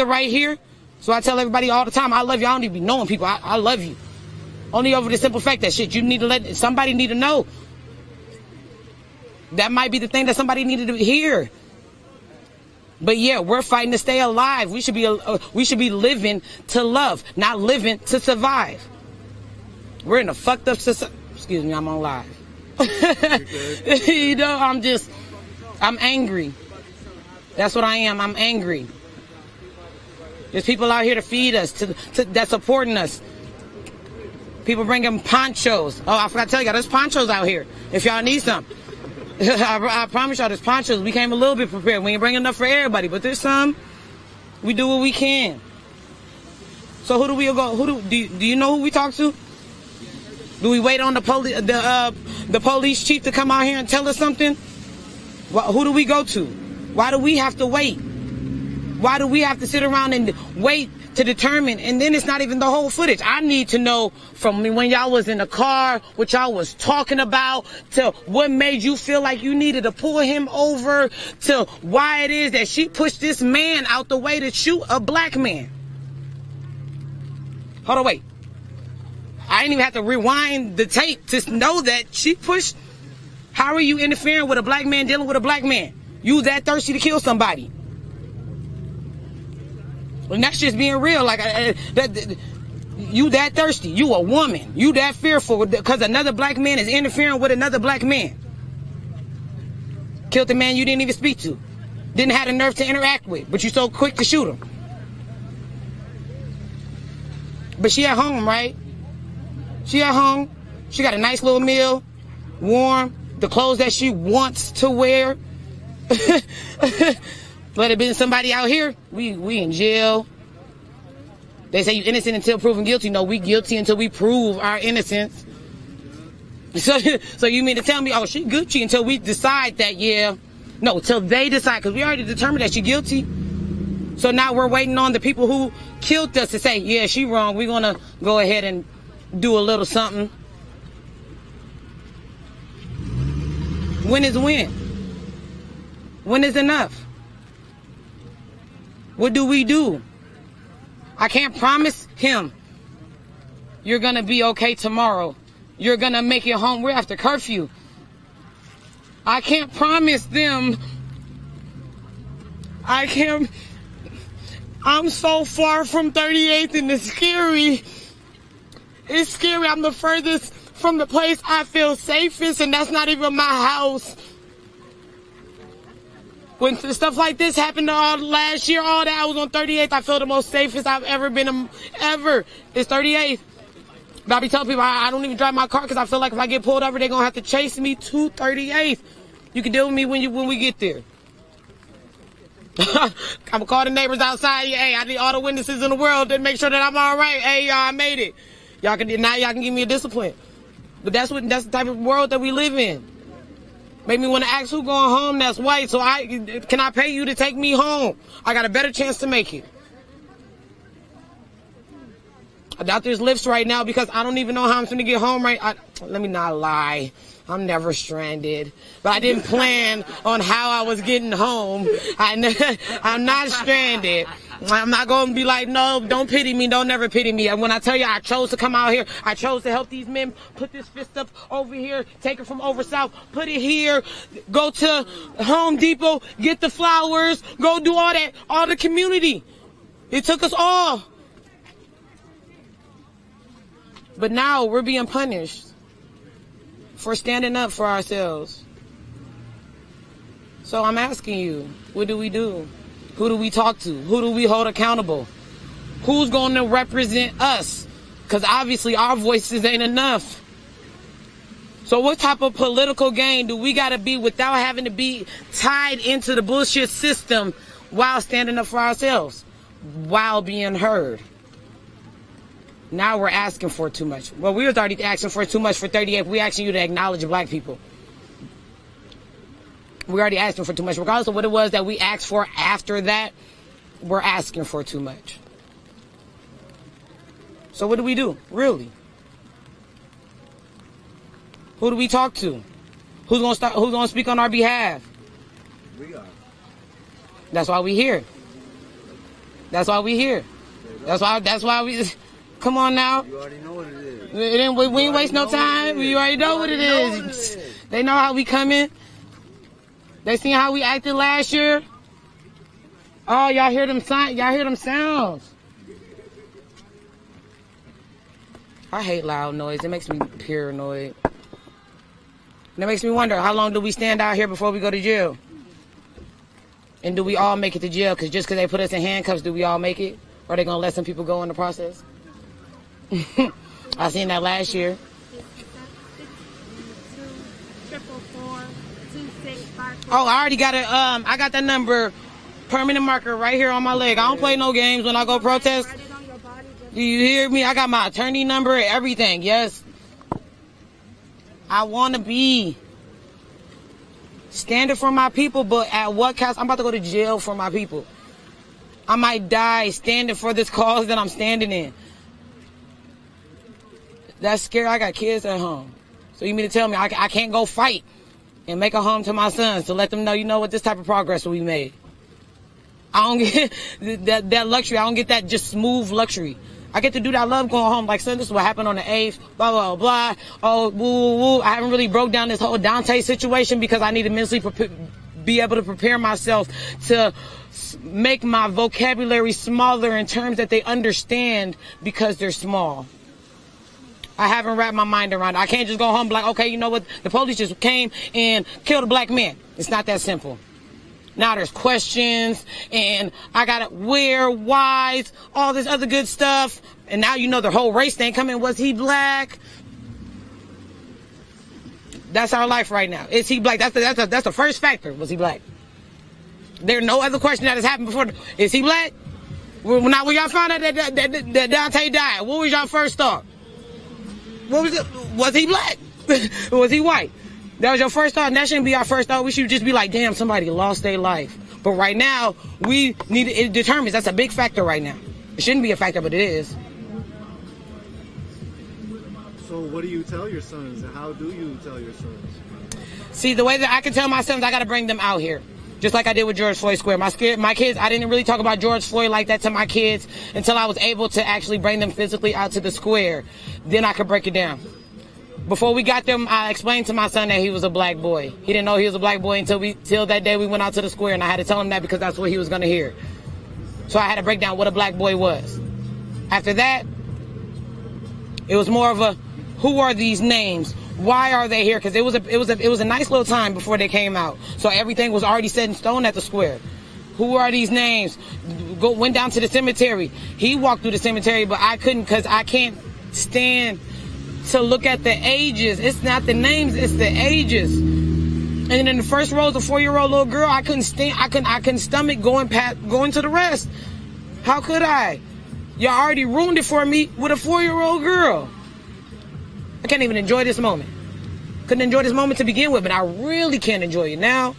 right here. So I tell everybody all the time, I love you. I don't even be knowing people. I love you. Only over the simple fact that shit, you need to let somebody need to know. That might be the thing that somebody needed to hear. But yeah, we're fighting to stay alive. We should be living to love, not living to survive. We're in a fucked up society. Excuse me, I'm on live. You know, I'm angry. That's what I am. I'm angry. There's people out here to feed us, that's supporting us. People bringing ponchos. Oh, I forgot to tell y'all, there's ponchos out here if y'all need some. I promise y'all, there's ponchos. We came a little bit prepared. We ain't bringing enough for everybody, but there's some. We do what we can. So who do we go? Do you know who we talk to? Do we wait on the police chief to come out here and tell us something? Who do we go to? Why do we have to wait? Why do we have to sit around and wait to determine? And then it's not even the whole footage. I need to know from when y'all was in the car, what y'all was talking about, to what made you feel like you needed to pull him over, to why it is that she pushed this man out the way to shoot a black man. Hold on, wait. I didn't even have to rewind the tape to know that she pushed. How are you interfering with a black man dealing with a black man? You that thirsty to kill somebody? And that's just being real. Like, you that thirsty. You a woman. You that fearful because another black man is interfering with another black man. Killed the man you didn't even speak to. Didn't have the nerve to interact with, but you so quick to shoot him. But she at home, right? She at home. She got a nice little meal, warm, the clothes that she wants to wear. But it been somebody out here, we in jail. They say you innocent until proven guilty. No, we guilty until we prove our innocence. So you mean to tell me, oh, she Gucci until we decide that, yeah. No, till they decide, because we already determined that she guilty. So now we're waiting on the people who killed us to say, yeah, she wrong. We're going to go ahead and do a little something. When is when? When is enough? What do we do? I can't promise him you're going to be okay tomorrow. You're going to make it home. We're after curfew. I can't promise them. I can't. I'm so far from 38th and it's scary. It's scary. I'm the furthest from the place I feel safest, and that's not even my house. When stuff like this happened last year, all that, I was on 38th. I feel the most safest I've ever been, ever. It's 38th. But I be telling people I don't even drive my car because I feel like if I get pulled over, they're going to have to chase me to 38th. You can deal with me when we get there. I'm going to call the neighbors outside. Hey, I need all the witnesses in the world to make sure that I'm all right. Hey, y'all, I made it. Now y'all can give me a discipline. But that's the type of world that we live in. Make me want to ask who going home that's white, so can I pay you to take me home? I got a better chance to make it. I doubt there's lifts right now because I don't even know how I'm going to get home let me not lie. I'm never stranded. But I didn't plan on how I was getting home. I'm not stranded. I'm not going to be like, no, don't pity me. Don't never pity me. And when I tell you I chose to come out here, I chose to help these men put this fist up over here, take it from over south, put it here, go to Home Depot, get the flowers, go do all that, all the community. It took us all. But now we're being punished for standing up for ourselves. So I'm asking you, what do we do? Who do we talk to? Who do we hold accountable? Who's going to represent us? Because obviously our voices ain't enough. So what type of political game do we got to be without having to be tied into the bullshit system while standing up for ourselves, while being heard? Now we're asking for too much. Well, we was already asking for too much for 38. We asking you to acknowledge black people. We're already asking for too much. Regardless of what it was that we asked for after that, we're asking for too much. So what do we do, really? Who do we talk to? Who's gonna speak on our behalf? We are. That's why we're here. That's why we here. That's why we, come on now. You already know what it is. We ain't waste no time. You already know what it is. They know how we coming. They seen how we acted last year. Oh, y'all hear them sounds. I hate loud noise. It makes me paranoid. And it makes me wonder, how long do we stand out here before we go to jail? And do we all make it to jail? Because just because they put us in handcuffs, do we all make it? Or are they going to let some people go in the process? I seen that last year. Oh, I already got I got that number, permanent marker right here on my leg. I don't play no games when I go protest. Do you hear me? I got my attorney number and everything. Yes. I want to be standing for my people, but at what cost? I'm about to go to jail for my people. I might die standing for this cause that I'm standing in. That's scary. I got kids at home. So you mean to tell me I can't go fight and make a home to my sons to let them know, you know what, this type of progress we made. I don't get that luxury. I don't get that just smooth luxury. I get to do that. I love going home. Like, son, this is what happened on the 8th, blah, blah, blah. Oh, woo, woo, woo. I haven't really broke down this whole Dante situation because I need to mentally be able to prepare myself to make my vocabulary smaller in terms that they understand because they're small. I haven't wrapped my mind around it. I can't just go home and be like, okay, you know what? The police just came and killed a black man. It's not that simple. Now there's questions, and I got to where, whys, all this other good stuff. And now you know the whole race thing coming. Was he black? That's our life right now. Is he black? That's the first factor. Was he black? There's no other question that has happened before. Is he black? Now, when y'all found out that Dante died, what was y'all first thought? What was it? Was he black? Was he white? That was your first thought, and that shouldn't be our first thought. We should just be like, damn, somebody lost their life. But right now, we need it determines. That's a big factor right now. It shouldn't be a factor, but it is. So what do you tell your sons, and how do you tell your sons? See, the way that I can tell my sons, I got to bring them out here. Just like I did with George Floyd Square. My kids, I didn't really talk about George Floyd like that to my kids until I was able to actually bring them physically out to the square. Then I could break it down. Before we got them, I explained to my son that he was a black boy. He didn't know he was a black boy until that day we went out to the square, and I had to tell him that because that's what he was going to hear. So I had to break down what a black boy was. After that, it was more of a, who are these names? Why are they here? Because it was a nice little time before they came out. So everything was already set in stone at the square. Who are these names? Went down to the cemetery. He walked through the cemetery, but I couldn't because I can't stand to look at the ages. It's not the names, it's the ages. And in the first row, the 4-year-old little girl, I couldn't stomach going to the rest. How could I? Y'all already ruined it for me with a 4-year-old girl. I can't even enjoy this moment. Couldn't enjoy this moment to begin with, but I really can't enjoy it now.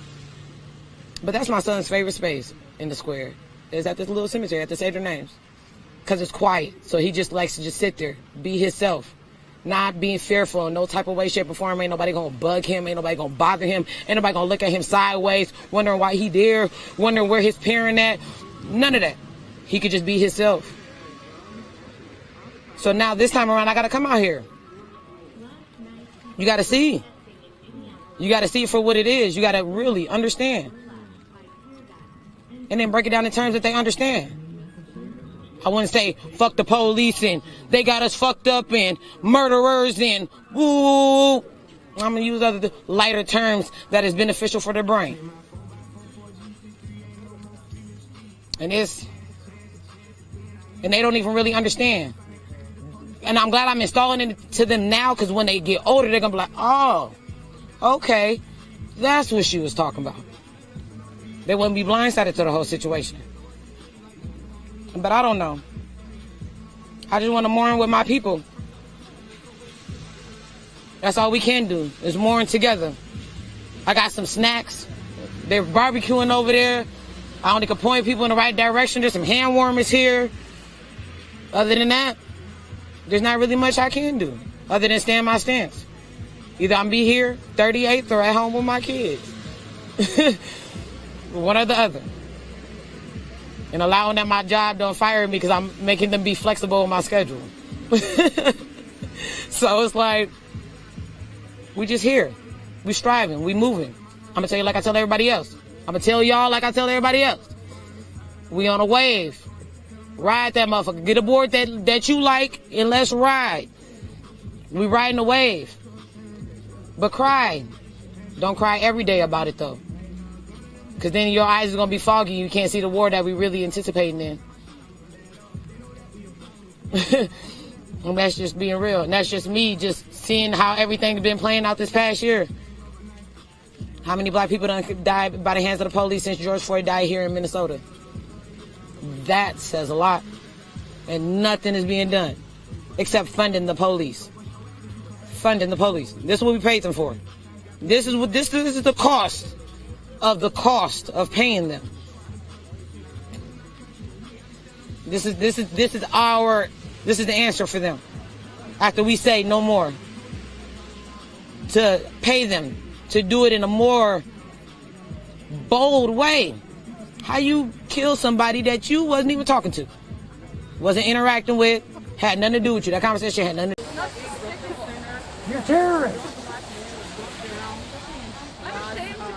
But that's my son's favorite space in the square. Is at this little cemetery, at the Say Their Names. Because it's quiet, so he just likes to just sit there, be himself. Not being fearful in no type of way, shape, or form. Ain't nobody gonna bug him. Ain't nobody gonna bother him. Ain't nobody gonna look at him sideways, wondering why he there, wondering where his parent at. None of that. He could just be himself. So now this time around, I gotta come out here. You gotta see. You gotta see it for what it is. You gotta really understand. And then break it down in terms that they understand. I wouldn't say fuck the police and they got us fucked up and murderers and woo. I'm going to use other lighter terms that is beneficial for their brain. And they don't even really understand. And I'm glad I'm installing it to them now because when they get older, they're going to be like, oh, okay, that's what she was talking about. They wouldn't be blindsided to the whole situation. But I don't know. I just want to mourn with my people. That's all we can do, is mourn together. I got some snacks. They're barbecuing over there. I only can point people in the right direction. There's some hand warmers here. Other than that, there's not really much I can do other than stand my stance. Either I'm be here, 38th, or at home with my kids. One or the other. And allowing that my job don't fire me because I'm making them be flexible with my schedule. So it's like, we just here. We striving. We moving. I'm going to tell you like I tell everybody else. I'm going to tell y'all like I tell everybody else. We on a wave. Ride that motherfucker. Get aboard that you like and let's ride. We riding the wave. But cry. Don't cry every day about it though. Because then your eyes are going to be foggy. You can't see the war that we really anticipating in. And that's just being real. And that's just me just seeing how everything's been playing out this past year. How many black people done died by the hands of the police since George Floyd died here in Minnesota? That says a lot. And nothing is being done except funding the police. Funding the police. This is what we paid them for. This is the cost of paying them. This is the answer for them. After we say no more, to pay them to do it in a more bold way. How you kill somebody that you wasn't even talking to, wasn't interacting with, had nothing to do with you. That conversation had nothing to do with you. You're terrorists.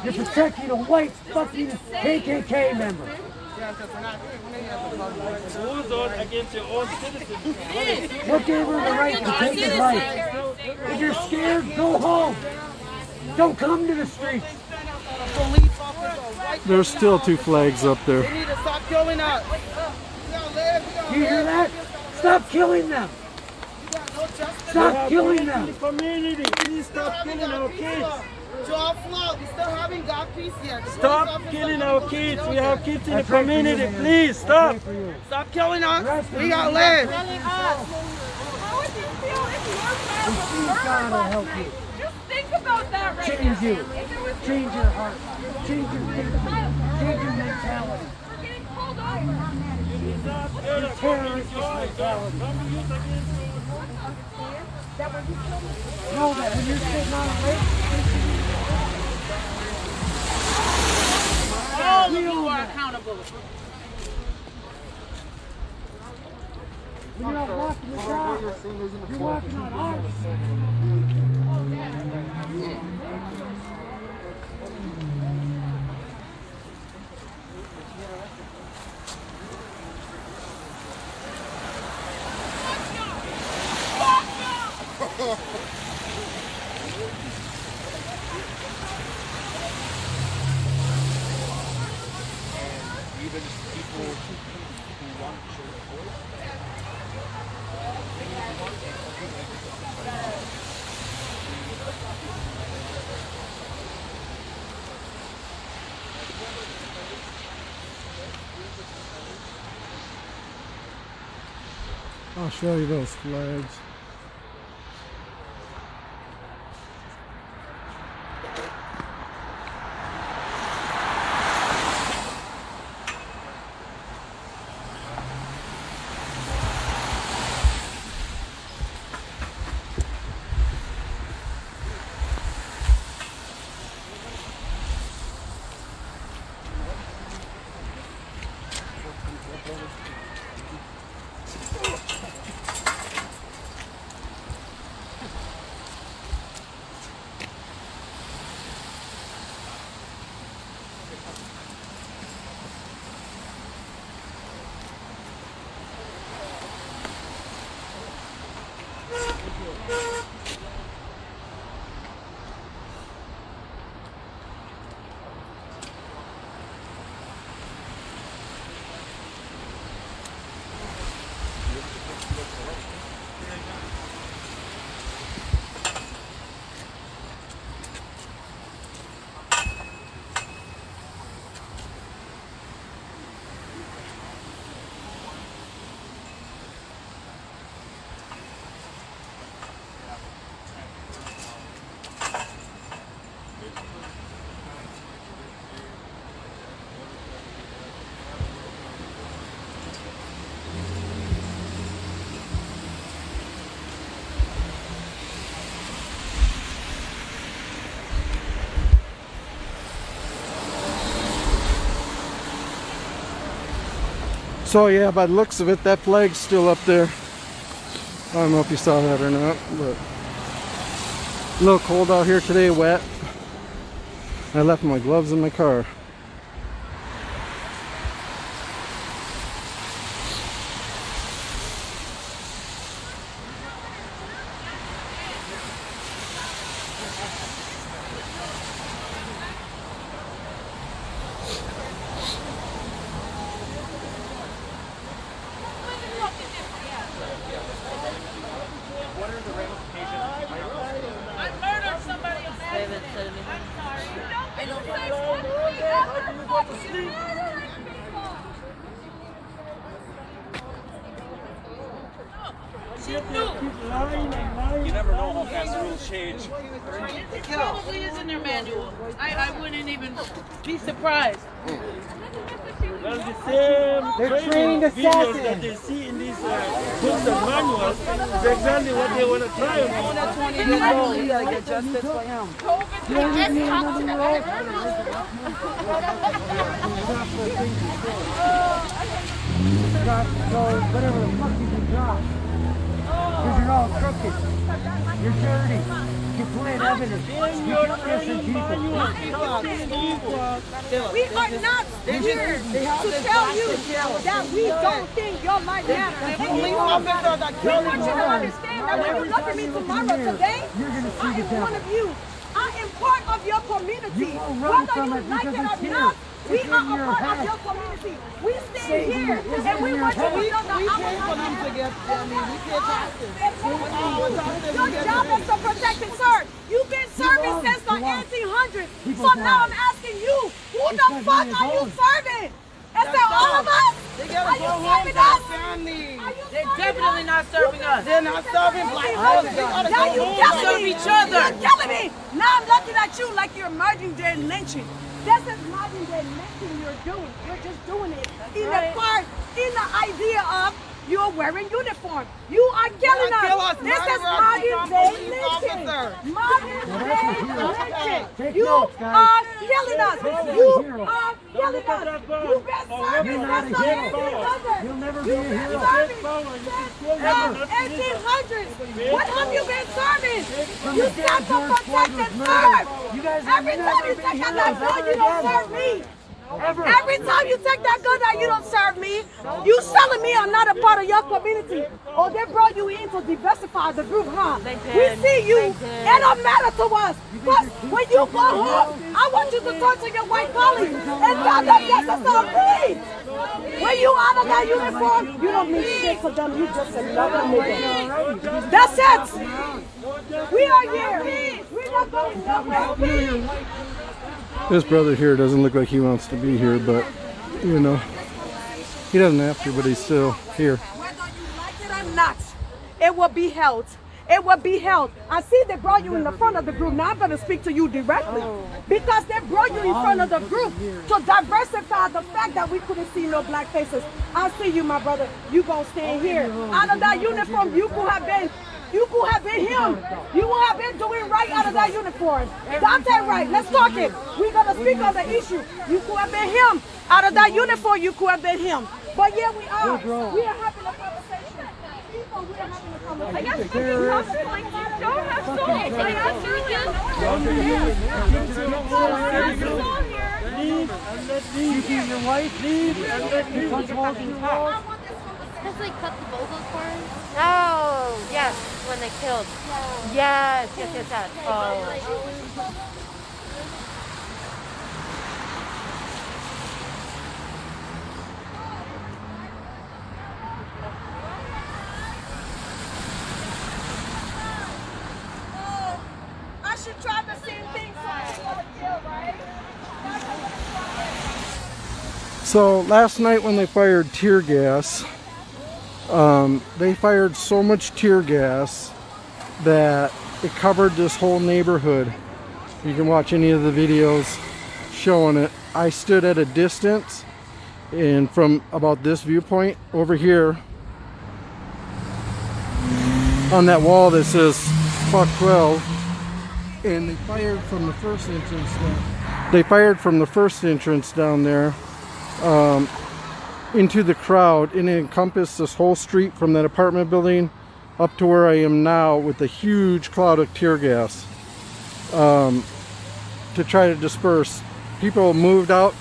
You're protecting a white fucking KKK member. Against your own citizens. What gave her the right to take his life? If you're scared, go home. Don't come to the streets. There's still 2 flags up there. We need to stop killing us. You hear that? Stop killing them. Stop killing them. Community, please stop killing our kids. Job flow. We still haven't got peace yet. Stop killing our kids. We have kids in the community. Please stop. Stop killing us. We got live. How would you feel if your child was God will murdered help last you. night? Just think about that right Change now. you. If it was Change your heart. Change your thinking. Change your mentality. we're getting pulled over. Your terrorist mentality. Know that when you're sitting on a lake, All of you are accountable. when you're not walking the dog, you're walking on ours. Even people who want to show support. I'll show you those flags. So yeah, by the looks of it, that flag's still up there. I don't know if you saw that or not, but a little cold out here today, wet. I left my gloves in my car. You never know how fast the rules change. It probably is in their manual. I wouldn't even be surprised. That's the same They're trained videos that assassins. they see in these books and manuals. It's exactly what they want to try on you. 20 years old. You gotta get justice for him. So whatever the fuck you can drop. Because you're all crooked. You're dirty. You plant evidence. You innocent people. We are not here to tell you that we don't think your life matters. Police officer that We killed want you to understand that when you look at me tomorrow, today, I am one of you. I am part of your community. Whether you like it or not, we are a part of your community. We stand here and we want you to know that we came for them to get, we pay taxes. your job is to protect and serve. You've been serving since the 1800s. So now I'm asking you, who the fuck are you serving? Is that all of us? They Are gotta you go home serving to their us? family. They're definitely not serving us. They're not serving black folks. They gotta Now go you home. telling me, you're telling me. Now I'm looking at you like you're merging day lynching. This is modern day lynching you're doing. You're just doing it in the idea of you're wearing uniform. You are killing us. kill us. This is Murderer, modern day police lynching. officer. Modern day lynching. Take You notes, guys. are killing us. You are killing look at us. that bar. You've been serving You're not since a the hero. 1800s. You'll never be a You've been hero. serving Power, you can kill since them. the 1800s. What have you been serving? From You the day stand for George Floyd protect was and murdered, serve. you guys have Every never time you been take out heroes that gun, ever you don't again. serve me. Ever. Every time you take that gun out, you don't serve me. You selling me are not a part of your community. Or they brought you in to diversify the group, huh? We see you. It don't matter to us. But when you go home, I want you to talk to your white colleagues and tell them this is on me. When you out of that uniform, you don't mean shit to them. You just another nigga. That's it. We are here. We're not going nowhere. This brother here doesn't look like he wants to be here, but you know, he doesn't have to, but he's still here. Whether you like it or not, it will be held. It will be held. I see they brought you in the front of the group. Now I'm going to speak to you directly. Because they brought you in front of the group to diversify the fact that we couldn't see no black faces. I see you, my brother. You going to stand here. Out of that uniform, you could have been him. You would have been doing right out of that uniform. That's that right. Let's talk it. We're going to speak on the issue. You could have been him. Out of that uniform, you could have been him. But yeah, we are. We are having a conversation. People, we are having a conversation. I guess like you don't have souls. I answer Leave and let leave. Your wife, Leave and let leave. Just like cut the vocals for him? Oh, yes, when they killed. Yes. Oh. I should try the same thing so I don't want to kill, right? So last night when they fired tear gas, they fired so much tear gas that it covered this whole neighborhood. You can watch any of the videos showing it. I stood at a distance, and from about this viewpoint over here on that wall that says fuck 12, and they fired from the first entrance down. They fired from the first entrance down there. into the crowd, and it encompassed this whole street from that apartment building up to where I am now, with a huge cloud of tear gas to try to disperse. People moved out,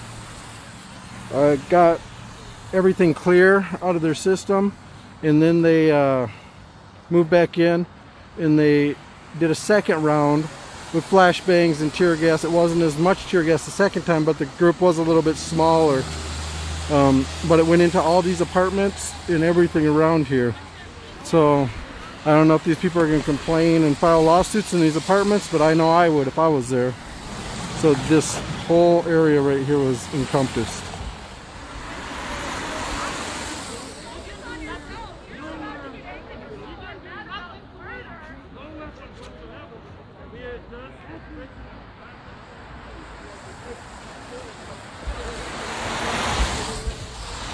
got everything clear out of their system, and then they moved back in, and they did a second round with flashbangs and tear gas. It wasn't as much tear gas the second time, but the group was a little bit smaller. But it went into all these apartments and everything around here. So I don't know if these people are going to complain and file lawsuits in these apartments, but I know I would if I was there. So this whole area right here was encompassed.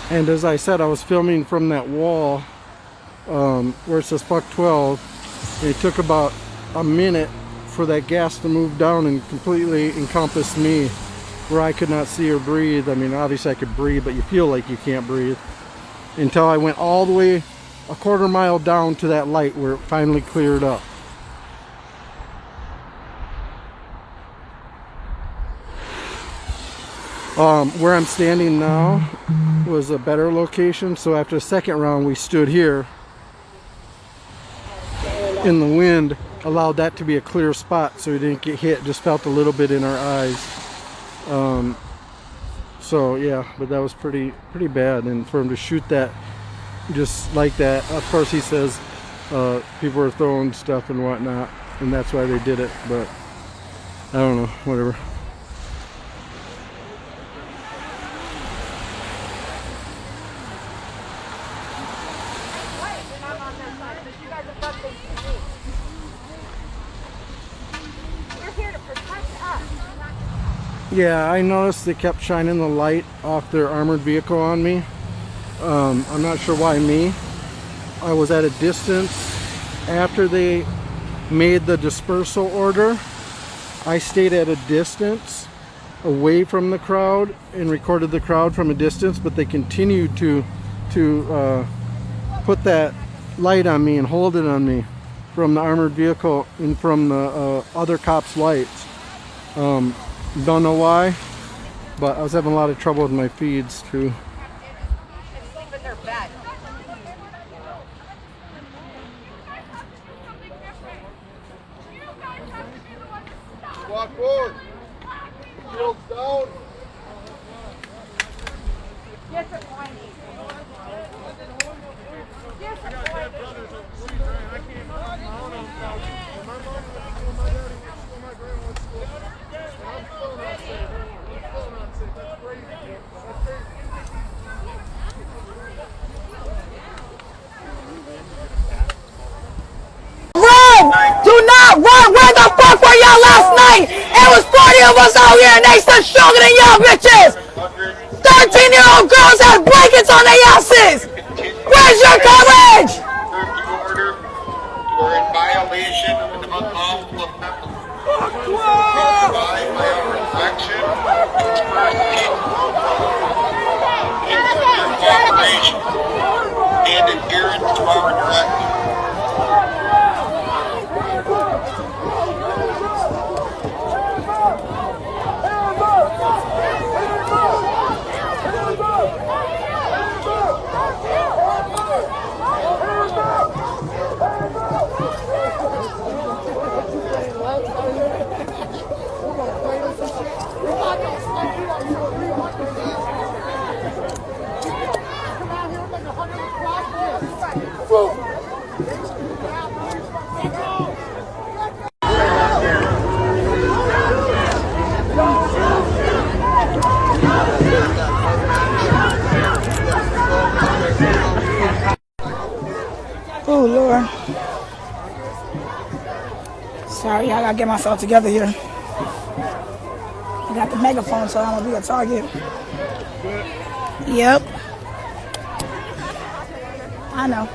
And as I said, I was filming from that wall where it says fuck 12. And it took about a minute for that gas to move down and completely encompass me, where I could not see or breathe. I mean, obviously I could breathe, but you feel like you can't breathe. Until I went all the way a quarter mile down to that light where it finally cleared up. Where I'm standing now was a better location, so after the second round we stood here, and the wind allowed that to be a clear spot so we didn't get hit, just felt a little bit in our eyes. So yeah, but that was pretty bad, and for him to shoot that just like that, of course he says people were throwing stuff and whatnot, and that's why they did it, but I don't know, whatever. Yeah, I noticed they kept shining the light off their armored vehicle on me. I'm not sure why me. I was at a distance after they made the dispersal order. I stayed at a distance away from the crowd and recorded the crowd from a distance, but they continued to put that light on me and hold it on me from the armored vehicle and from the other cops' lights. Don't know why, but I was having a lot of trouble with my feeds too. Walk forward. Shields down. Yes, sir. Yes, Run! Do not run! Where the fuck were y'all last night? It was 40 of us out here and they still stronger than y'all bitches! 13-year-old girls had blankets on their asses! Where's your courage? You are in violation of an unlawful assembly. Abide by our infraction, disperse peaceful insubordination, and adherence to our directives. Oh Lord. Sorry, I gotta get myself together here. I got the megaphone, so I'm gonna be a target. Yep. I know.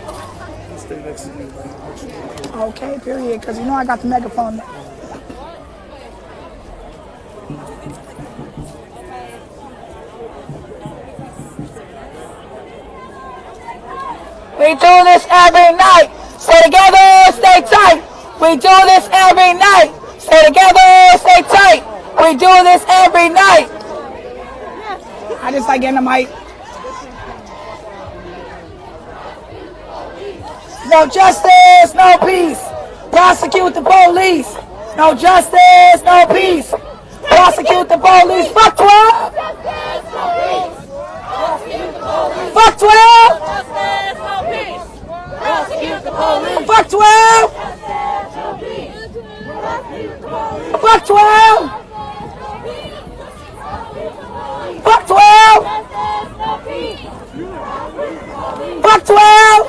Okay, period, because you know I got the megaphone. We do this every night. Stay together, stay tight. We do this every night. Stay together, stay tight. We do this every night. I just like getting the mic. No justice, no peace. Prosecute the police. No justice, no peace. Prosecute the police. Fuck 12. Fuck 12. Fuck 12. Fuck 12. Fuck 12. Fuck 12.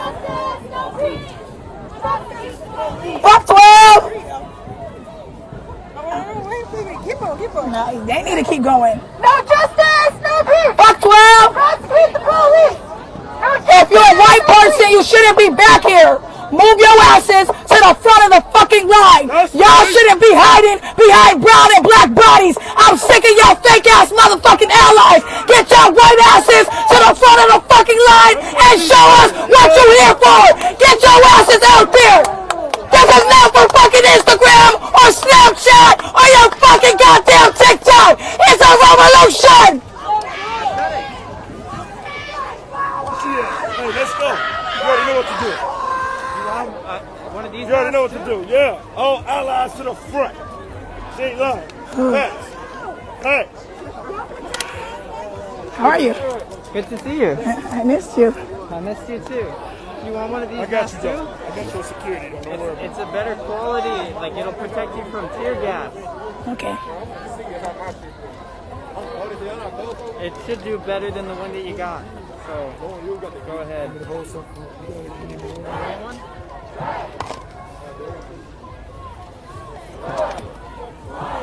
Fuck 12. No, they need to keep going. No justice, no peace. Fuck 12. Prosecute the police. If you're a white person, you shouldn't be back here. Move your asses to the front of the fucking line. Y'all shouldn't be hiding behind brown and black bodies. I'm sick of y'all fake ass motherfucking allies. Get your white asses to the front of the fucking line and show us what you're here for. Get your asses out there. This is not for fucking Instagram or Snapchat or your fucking goddamn TikTok. It's a revolution. Hey, let's go. You already know what to do. You already know what to do. Yeah. All allies to the front. She ain't lying. Thanks. Thanks. How are you? Good to see you. I missed you. I missed you too. You want one of these I got masks you, too? though. I got your security. Don't worry about It's a better quality. Like it'll protect you from tear gas. Okay. It should do better than the one that you got. So go ahead. You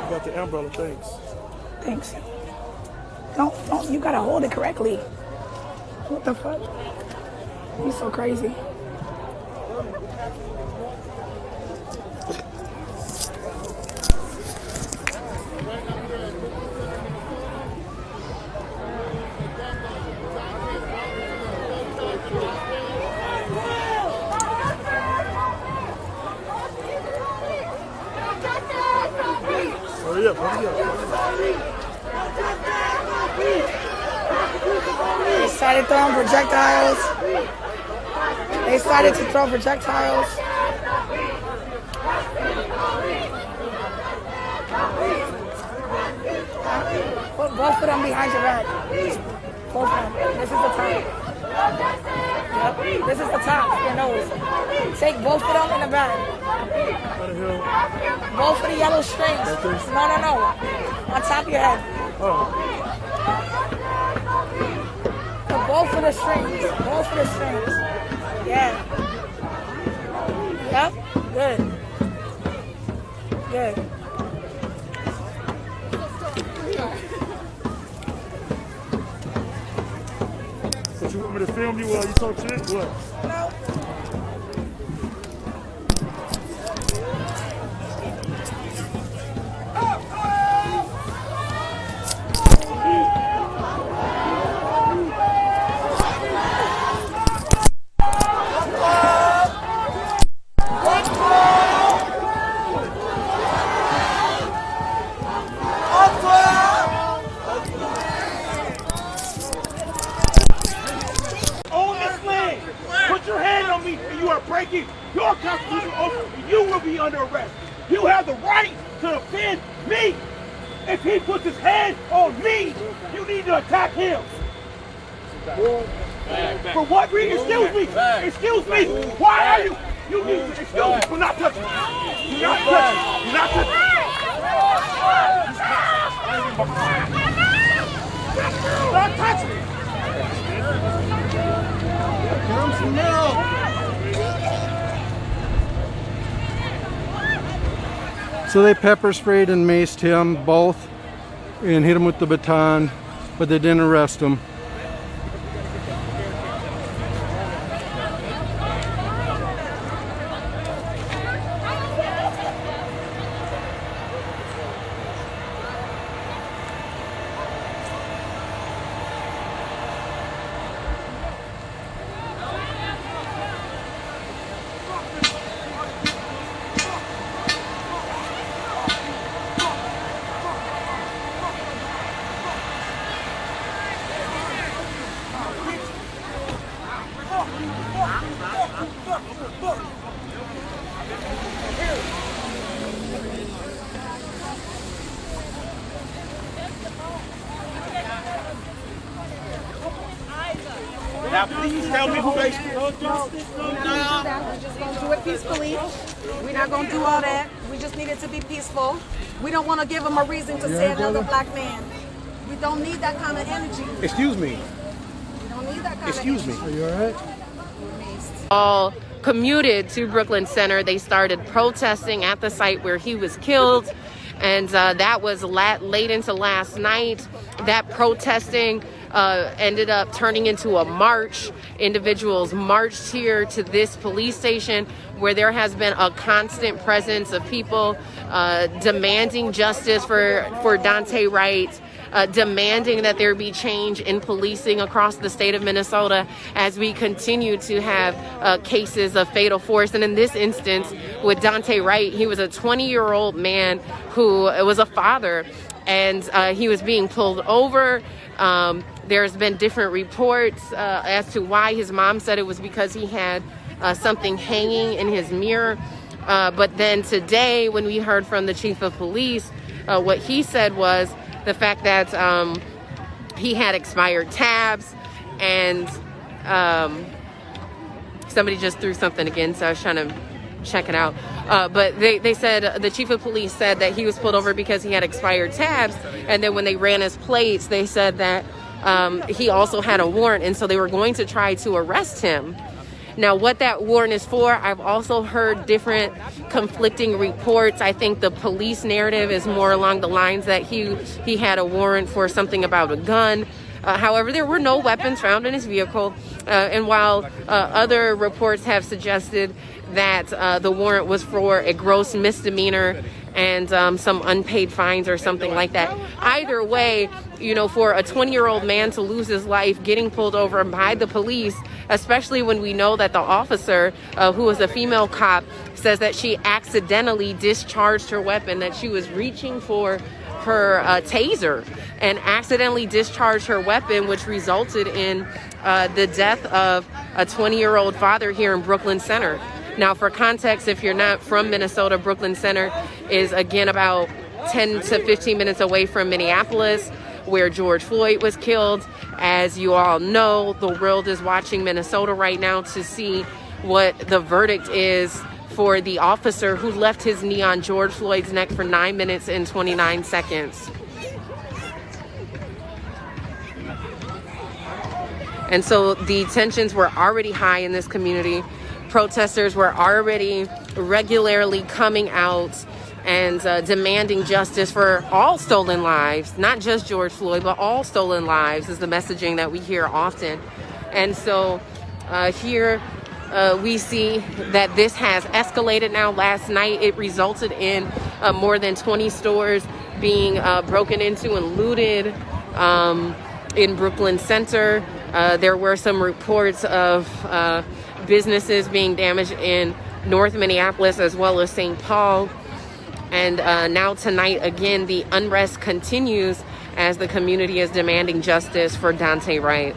got the umbrella, thanks. Thanks. Don't, you gotta hold it correctly. What the fuck? You're so crazy. Hurry up, hurry up. They started throwing projectiles. They started to throw projectiles. Put both of them behind your back. Both of them. This is the top. Yep. This is the top. Your nose. Take both of them in the back. Both of the yellow strings. No. On top of your head. Put both of the strings. Both of the strings. Yeah. Yep. Good. Good. So you want me to film you while you talk shit? What? No. Breaking your constitutional oath, you will be under arrest. You have the right to defend me. If he puts his hand on me, you need to attack him. For what reason? Excuse me. Excuse me. Why are you? You need to excuse me. Do not touch me. Do not touch me. Do not touch me. Do not touch me. Come some now. So they pepper sprayed and maced him both and hit him with the baton, but they didn't arrest him. Now, please tell me who they. We're just gonna do it peacefully. We're not gonna do all that. We just need it to be peaceful. We don't want to give them a reason to say another black man. We don't need that kind of energy. Excuse me. We don't need that kind Excuse of me. energy. Are you all right? All commuted to Brooklyn Center. They started protesting at the site where he was killed, and that was late into last night. That protesting ended up turning into a march. Individuals marched here to this police station where there has been a constant presence of people demanding justice for Daunte Wright, demanding that there be change in policing across the state of Minnesota as we continue to have cases of fatal force. And in this instance with Daunte Wright, he was a 20-year-old man who was a father, and he was being pulled over. There's been different reports as to why. His mom said it was because he had something hanging in his mirror. But then today, when we heard from the chief of police, what he said was the fact that he had expired tabs, and somebody just threw something again, so I was trying to check it out. But they said, the chief of police said that he was pulled over because he had expired tabs, and then when they ran his plates, they said that he also had a warrant, and so they were going to try to arrest him. Now, what that warrant is for, I've also heard different conflicting reports. I think the police narrative is more along the lines that he had a warrant for something about a gun. However, there were no weapons found in his vehicle. And while other reports have suggested that the warrant was for a gross misdemeanor and some unpaid fines or something like that. Either way, you know, for a 20-year-old man to lose his life getting pulled over by the police, especially when we know that the officer, who was a female cop, says that she accidentally discharged her weapon, that she was reaching for her taser and accidentally discharged her weapon, which resulted in the death of a 20-year-old father here in Brooklyn Center. Now, for context, if you're not from Minnesota, Brooklyn Center is, again, about 10 to 15 minutes away from Minneapolis, where George Floyd was killed. As you all know, the world is watching Minnesota right now to see what the verdict is for the officer who left his knee on George Floyd's neck for 9 minutes and 29 seconds. And so the tensions were already high in this community. Protesters were already regularly coming out and demanding justice for all stolen lives, not just George Floyd, but all stolen lives is the messaging that we hear often. And so here we see that this has escalated now. Last night, it resulted in more than 20 stores being broken into and looted in Brooklyn Center. There were some reports of businesses being damaged in North Minneapolis as well as St. Paul. And now tonight, again, the unrest continues as the community is demanding justice for Daunte Wright.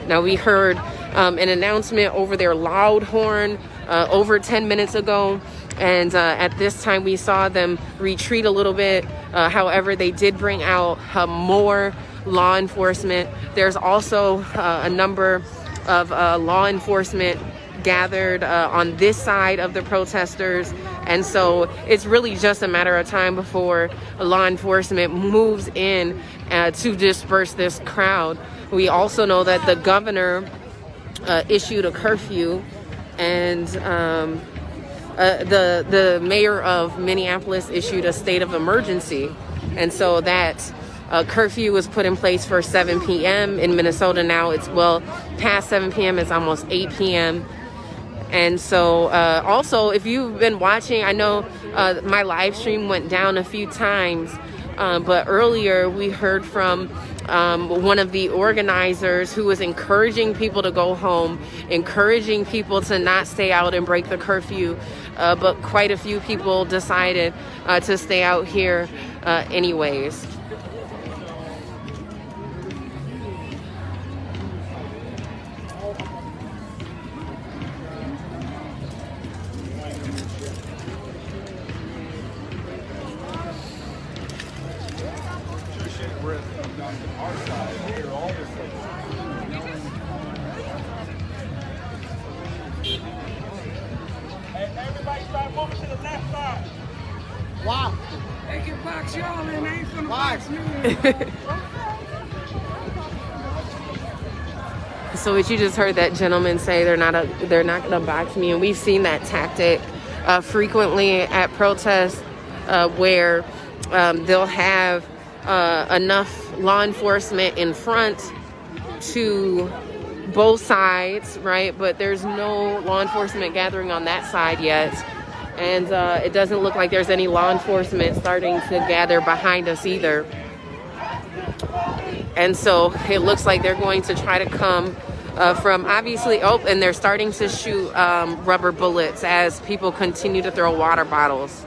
Now, we heard an announcement over their loud horn over 10 minutes ago. And at this time, we saw them retreat a little bit. However, they did bring out more law enforcement. There's also a number of law enforcement gathered on this side of the protesters, and so it's really just a matter of time before law enforcement moves in to disperse this crowd. We also know that the governor issued a curfew, and the mayor of Minneapolis issued a state of emergency, and so that curfew was put in place for 7 p.m. In Minnesota now. It's well past 7 p.m. It's almost 8 p.m. And so also, if you've been watching, I know my live stream went down a few times, but earlier we heard from one of the organizers who was encouraging people to go home, encouraging people to not stay out and break the curfew, but quite a few people decided to stay out here anyways. y'all and ain't finna box me. So what you just heard that gentleman say, they're not gonna box me, and we've seen that tactic frequently at protests where they'll have enough law enforcement in front to both sides, right? But there's no law enforcement gathering on that side yet, and it doesn't look like there's any law enforcement starting to gather behind us either. And so it looks like they're going to try to come from obviously, and they're starting to shoot rubber bullets as people continue to throw water bottles.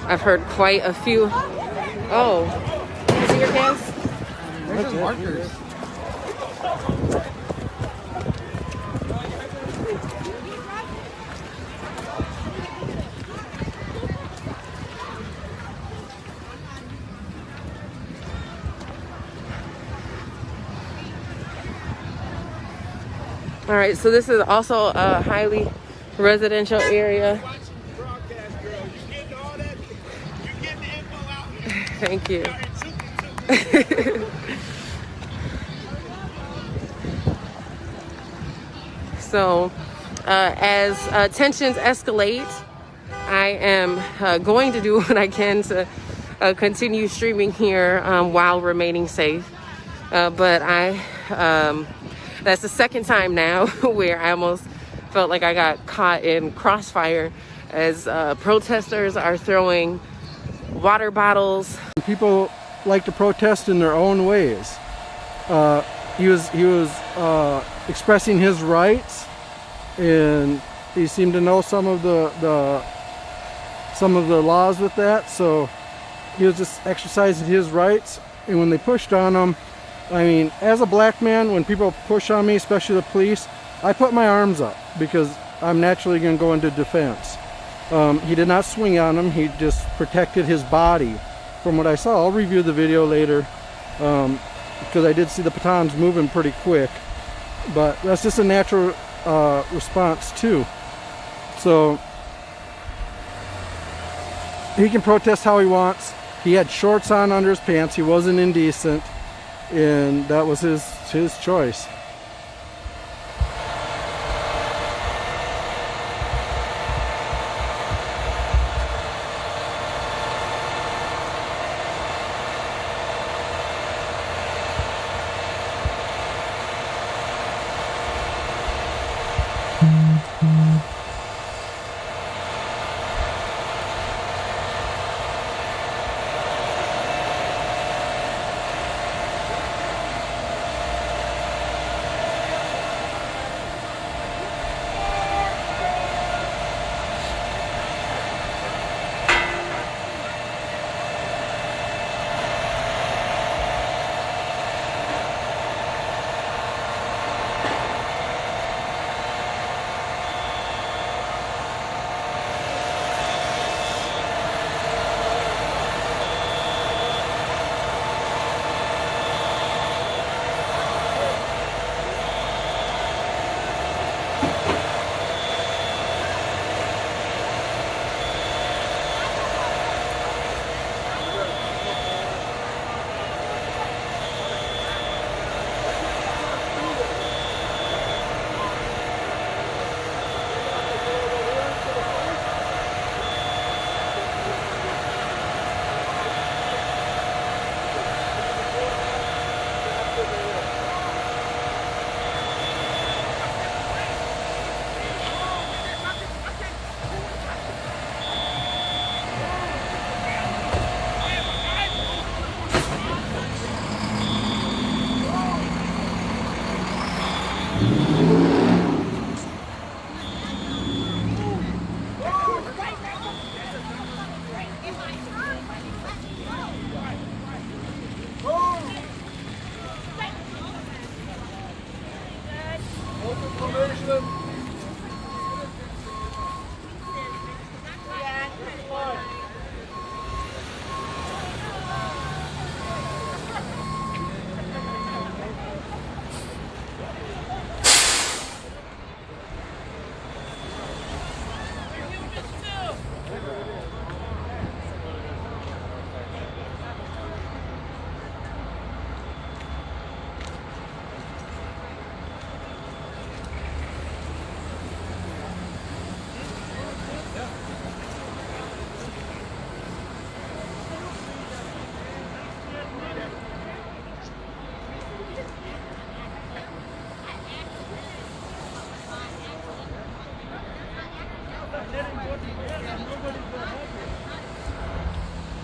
I've heard quite a few. Oh, is it your gas? There's markers. All right, so this is also a highly residential area. Thank you. So, as tensions escalate, I am going to do what I can to continue streaming here while remaining safe. But that's the second time now where I almost felt like I got caught in crossfire as protesters are throwing water bottles. People like to protest in their own ways. He was expressing his rights, and he seemed to know some of the laws with that. So he was just exercising his rights. And when they pushed on him, I mean, as a black man, when people push on me, especially the police, I put my arms up because I'm naturally going to go into defense. He did not swing on him. He just protected his body. From what I saw, I'll review the video later because I did see the batons moving pretty quick. But that's just a natural response too. So he can protest how he wants. He had shorts on under his pants. He wasn't indecent, and that was his choice.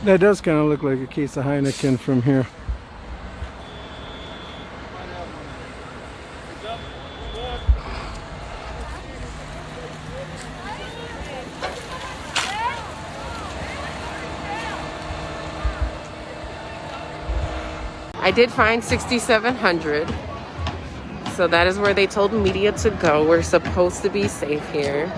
That does kind of look like a case of Heineken from here. I did find 6700. So that is where they told media to go. We're supposed to be safe here.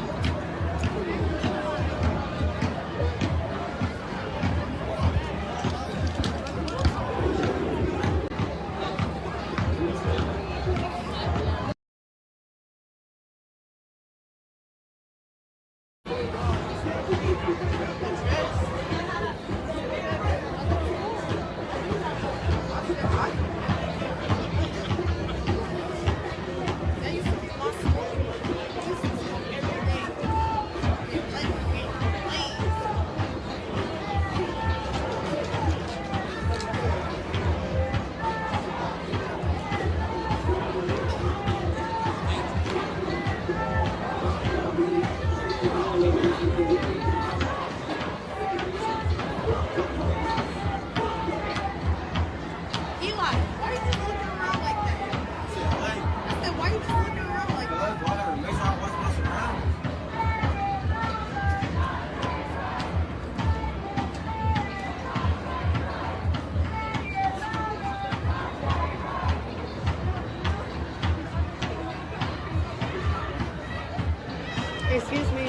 Excuse me. You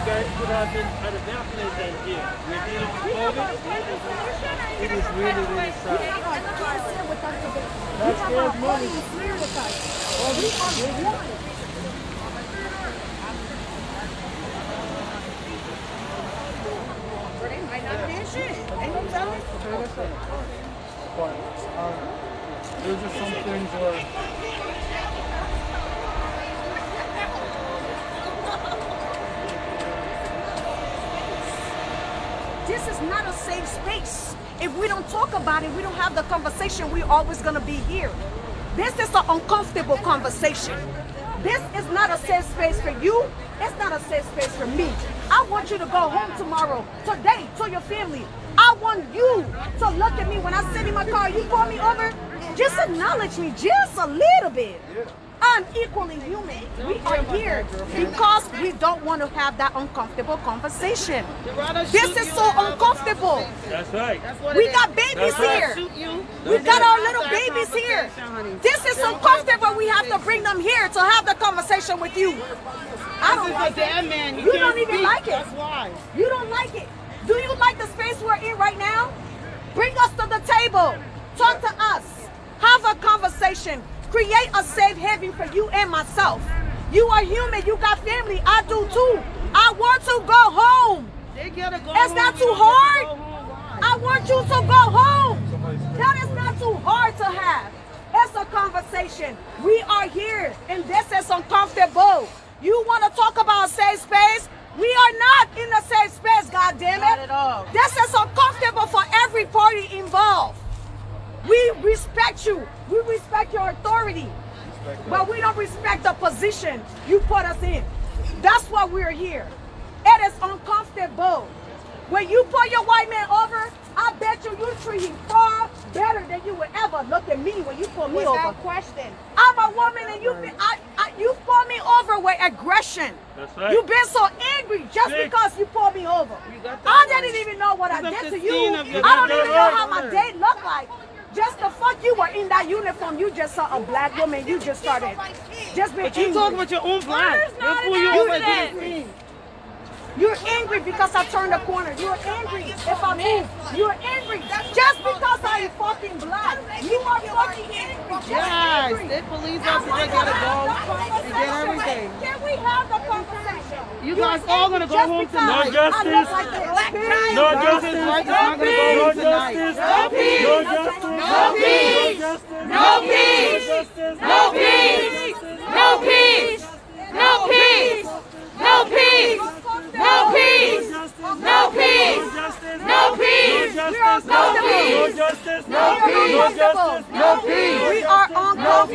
guys could have been at a better place than here. We're dealing with COVID. It is really, really sad. That's scares money. There's just some things where This is not a safe space. If we don't talk about it, we don't have the conversation, we're always going to be here. This is an uncomfortable conversation. This is not a safe space for you. It's not a safe space for me. I want you to go home tomorrow, today, to your family. I want you to look at me when I sit in my car. You pull me over, just acknowledge me just a little bit. I'm equally human. We are here because we don't want to have that uncomfortable conversation. This is so uncomfortable. That's right. We got babies here. We got our little babies here. This is uncomfortable. We have to bring them here to have the conversation with you. I don't like it. You don't even like it. That's why. You don't like it. Do you like the space we're in right now? Bring us to the table. Talk to us. Have a conversation. Create a safe haven for you and myself. You are human. You got family. I do too. I want to go home. It's not too hard. I want you to go home. That is not too hard to have. It's a conversation. We are here, and this is uncomfortable. You want to talk about a safe space? We are not in a safe space, goddammit. Not at all. This is uncomfortable for every party involved. We respect you. We respect your authority. But we don't respect the position you put us in. That's why we're here. It is uncomfortable. When you put your white man over, I bet you treat him far better than you would ever look at me when you pull me over. Without question. I'm a woman and you pull me over with aggression. That's right. You've been so angry just because you pulled me over. I didn't even know what I did to you. I don't even know how my day looked like. Just the fuck you were in that uniform, you just saw a black woman, you just started just being angry. But you talking about your own black. They'll pull you over and do the same. You're angry because I turned the corner. You're angry if I move. You're angry just because I'm fucking black. You are fucking angry. Yes, they police us and they gotta go and get everything. Can we have the conversation? You guys all gonna go home tonight. No justice. No justice. No justice. No peace. No justice. No peace. No peace. No peace. No peace. No peace. No peace. No peace! No peace! No peace! No peace! No justice! No peace! No peace! We are uncomfortable.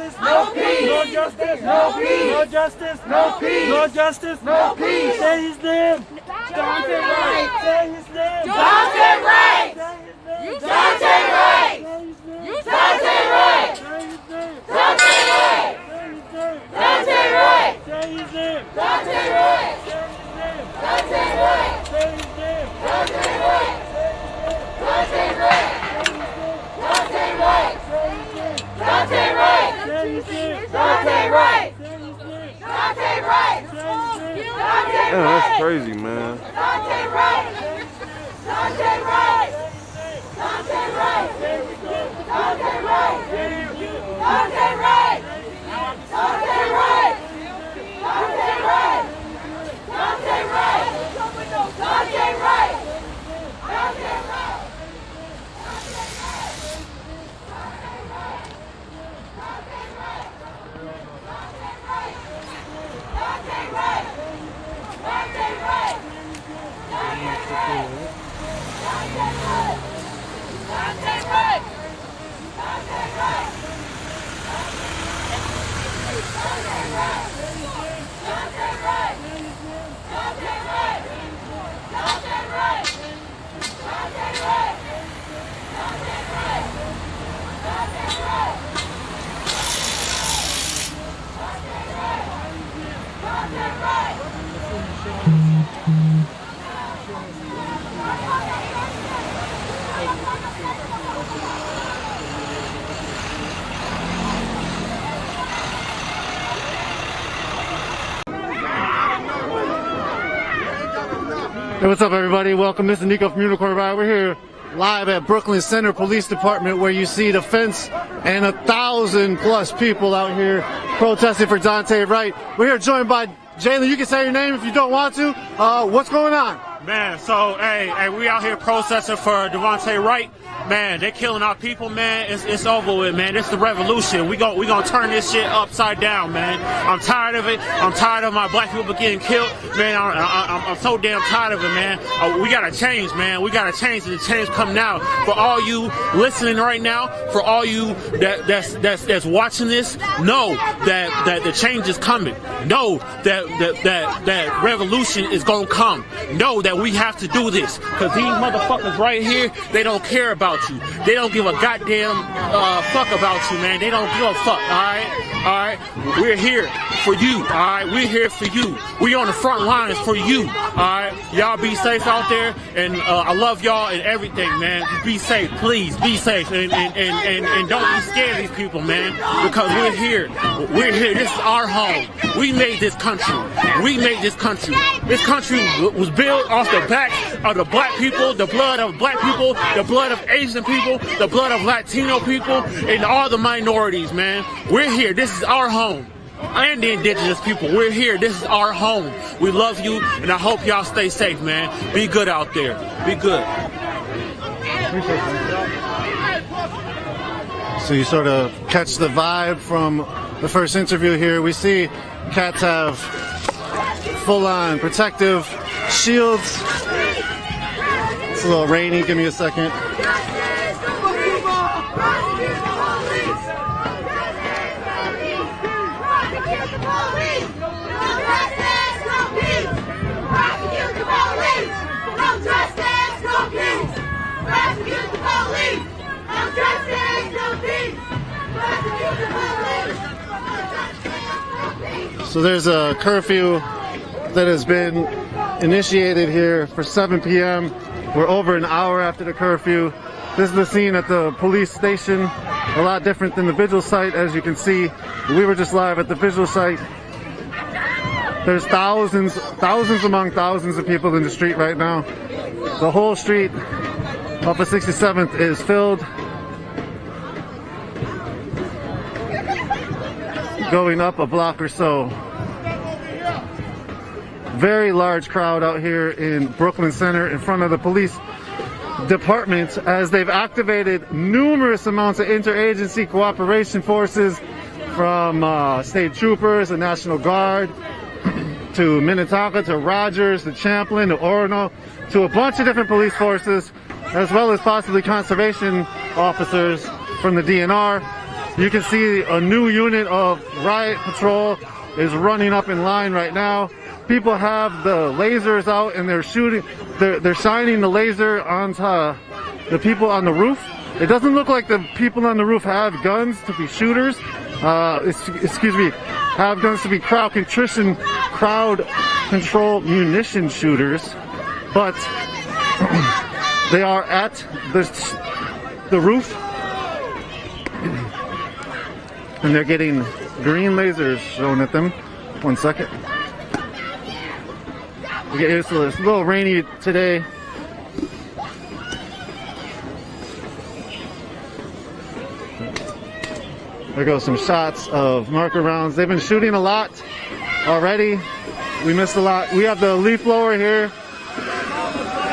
justice, no peace. No justice, no peace. No justice, no peace. No justice, no peace. Say his name. Daunte Wright. Say his name. Daunte Wright. Daunte Wright. Daunte Wright. Daunte Wright. Daunte Wright. Say his name. Daunte Wright. Daunte Wright. Say his name. Daunte Wright. Daunte Wright. Daunte Wright. Daunte Wright. Daunte Wright. Daunte Wright. Yeah, that's crazy, man. Daunte Wright. Daunte Wright. Daunte Wright. Daunte Wright. Daunte Wright. Daunte Wright. Daunte Wright. Daunte Wright. Daunte Wright. Daunte Wright. Hey, what's up, everybody? Welcome. This is Nico from Unicorn Ride. We're here live at Brooklyn Center Police Department, where you see the fence and 1,000+ people out here protesting for Daunte Wright. We're here joined by Jalen. You can say your name if you don't want to. What's going on? Man, so, hey, we out here protesting for Daunte Wright. Man, they're killing our people, man. It's over with, man. It's the revolution. We gonna turn this shit upside down, man. I'm tired of it. I'm tired of my black people getting killed, man. I'm so damn tired of it, man. We gotta change, man. We gotta change, and the change come now. For all you listening right now, for all you that's watching this, know that the change is coming. Know that revolution is gonna come. Know that we have to do this, because these motherfuckers right here, they don't care about you. They don't give a goddamn fuck about you, man. They don't give a fuck, alright? We're here for you, alright? We're here for you. We on the front lines for you, alright? Y'all be safe out there, and I love y'all and everything, man. Just be safe, please. Be safe, and don't be scared of these people, man, because we're here. We're here. This is our home. We made this country. We made this country. This country was built off the back of the black people, the blood of black people, the blood of Asian people, the blood of Latino people, and all the minorities, man. We're here. This is our home. And the indigenous people. We're here. This is our home. We love you, and I hope y'all stay safe, man. Be good out there. Be good. So you sort of catch the vibe from the first interview here. We see cats have full-on protective shields. It's a little rainy. Give me a second. So there's a curfew that has been initiated here for 7 p.m. We're over an hour after the curfew. This is the scene at the police station. A lot different than the vigil site, as you can see. We were just live at the vigil site. There's thousands among thousands of people in the street right now. The whole street off of 67th is filled. Going up a block or so. Very large crowd out here in Brooklyn Center in front of the police department, as they've activated numerous amounts of interagency cooperation forces, from state troopers, the National Guard, to Minnetonka, to Rogers, to Champlin, to Orono, to a bunch of different police forces, as well as possibly conservation officers from the DNR. You can see a new unit of riot patrol is running up in line right now. People have the lasers out and they're shooting. They're shining the laser onto the people on the roof. It doesn't look like the people on the roof have guns to be shooters. Excuse me, have guns to be crowd control munition shooters, but they are at the roof and they're getting green lasers shown at them. 1 second. Okay, it's a little rainy today. There goes some shots of marker rounds. They've been shooting a lot already. We missed a lot. We have the leaf blower here.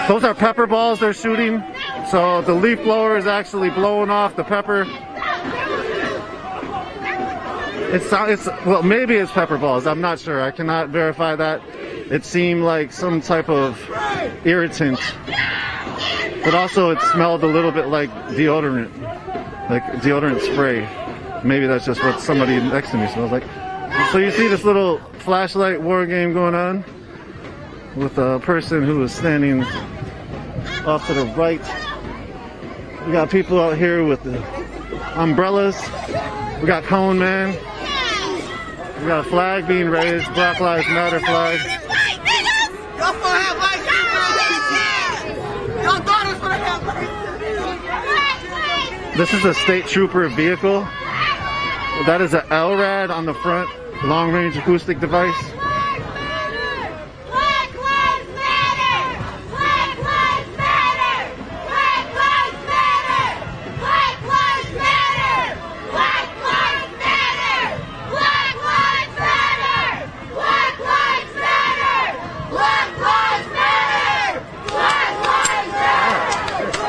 Those are pepper balls they're shooting. So the leaf blower is actually blowing off the pepper. Well, maybe it's pepper balls. I'm not sure. I cannot verify that. It seemed like some type of irritant. But also it smelled a little bit like deodorant spray. Maybe that's just what somebody next to me smells like. So you see this little flashlight war game going on with a person who is standing off to the right. We got people out here with the umbrellas. We got Cone Man. We got a flag being raised, Black Lives Matter flag. This is a state trooper vehicle. That is an LRAD on the front, long range acoustic device. Black Lives Matter! Black Lives Matter! Black Lives Matter! Black Lives Matter! Black Lives Matter! Black Lives Matter! Black Lives Matter! Black Lives Matter! Black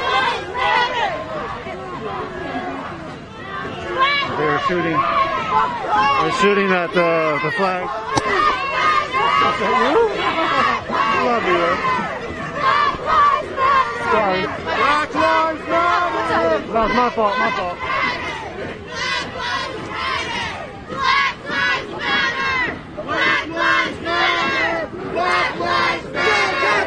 Lives Matter! They're shooting at the flag. Love you. Sorry. Black Lives Matter. That was my fault. Black Lives Matter! Black Lives Matter! Black Lives Matter! Black Lives Matter!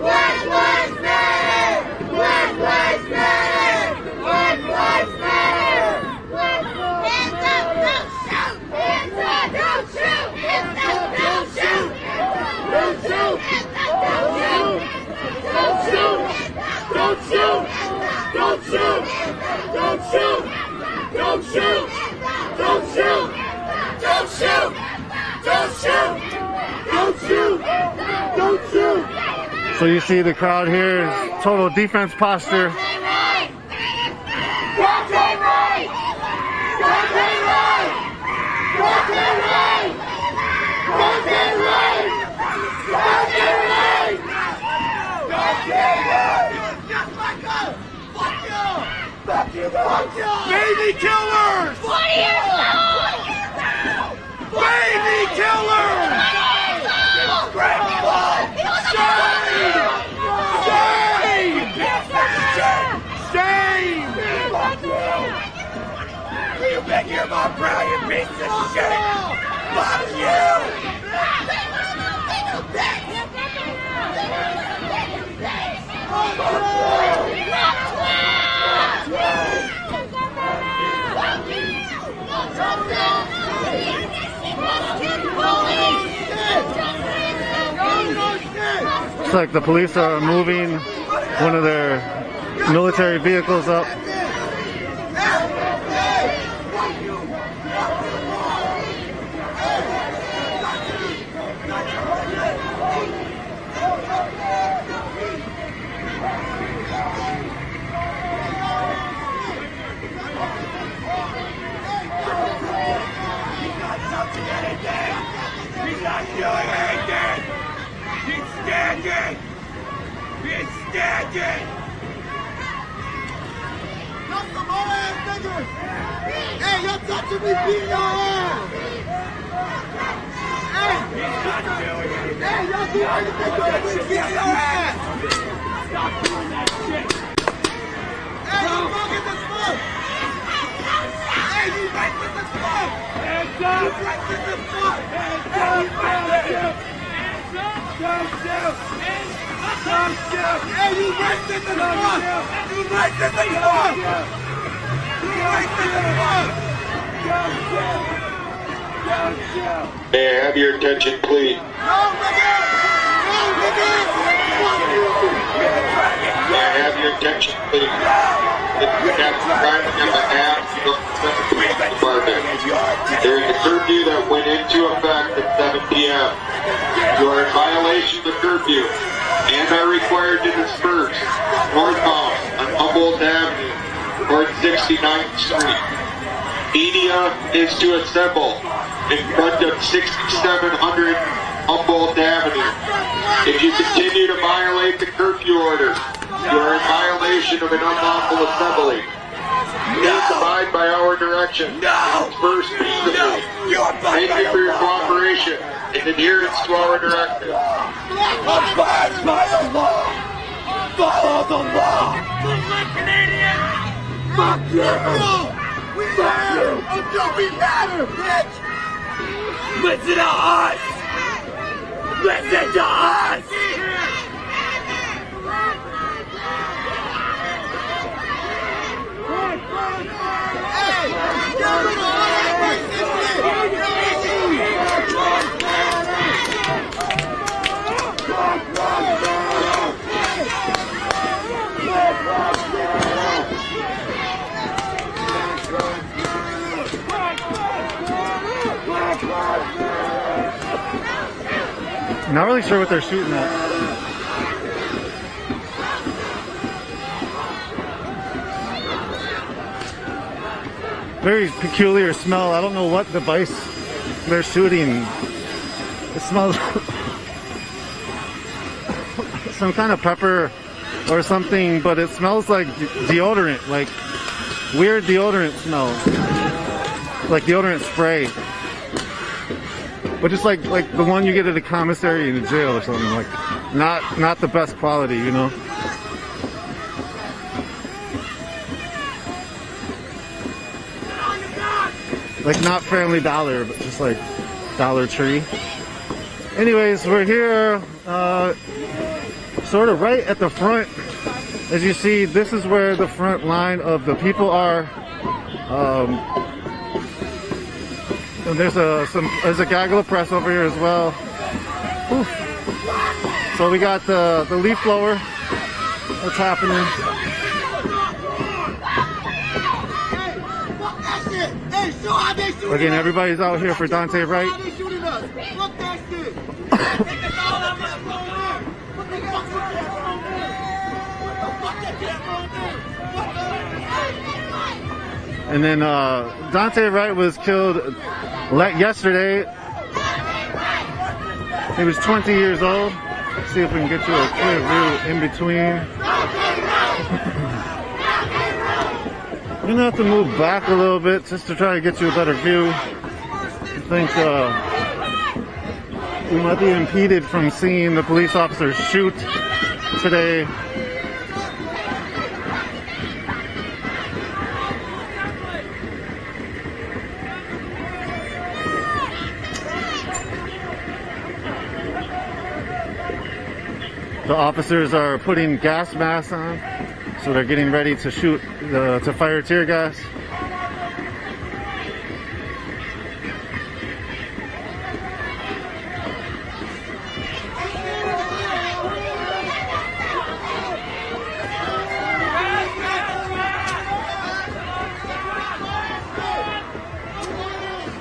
Black Lives Matter! Black Lives Matter! Black Lives Matter! Hands up, don't shoot! Hands up, don't shoot! Hands up, don't shoot! Don't shoot! Hands up, don't shoot! Don't shoot! Don't shoot! Don't shoot! Don't shoot! Don't shoot! Don't shoot! Don't shoot! Don't shoot! Don't shoot! So you see the crowd here is total defense posture. Baby killers! Baby killers! Shame! You think you're my proud, you piece of shit! Fuck you! Looks like the police are moving one of their military vehicles up. He's not doing anything! He's standing! He's standing! Y'all some old ass niggas! Hey, y'all touching me, beating your ass! Hey! He's not doing anything! Hey, y'all do anything, beating your ass! Stop doing that shit! May I have your attention, please? May I have your attention, please? This is Captain Ryan on behalf of the Police Department. There is a curfew that went into effect at 7 p.m. You are in violation of the curfew and are required to disperse northbound on Humboldt Avenue toward 69th Street. Media is to assemble in front of 6700 Humboldt Avenue. If you continue to violate the curfew order, you are in violation of an unlawful assembly. Please abide by our direction. Disperse peaceably. Thank you for your cooperation and adherence to our directives. Abide by the law! Follow the law! Canadian! Fuck you! We matter until we matter, bitch! Listen to us! Listen to us! Not really sure what they're shooting at. Very peculiar smell. I don't know what device they're shooting. It smells some kind of pepper or something, but it smells like deodorant, like weird deodorant smell, like deodorant spray. But just like the one you get at a commissary in a jail or something, like not the best quality, you know. Like not Family Dollar, but just like Dollar Tree. Anyways, we're here sort of right at the front. As you see, this is where the front line of the people are. And there's a gaggle of press over here as well. Oof. So we got the leaf blower. What's happening? Again, everybody's out here for Daunte Wright. And then Daunte Wright was killed yesterday. He was 20 years old. Let's see if we can get you a clear view in between. You're gonna have to move back a little bit just to try to get you a better view. I think we might be impeded from seeing the police officers shoot today. The officers are putting gas masks on, so they're getting ready to shoot, to fire tear gas.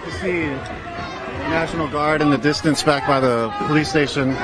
You see National Guard in the distance back by the police station.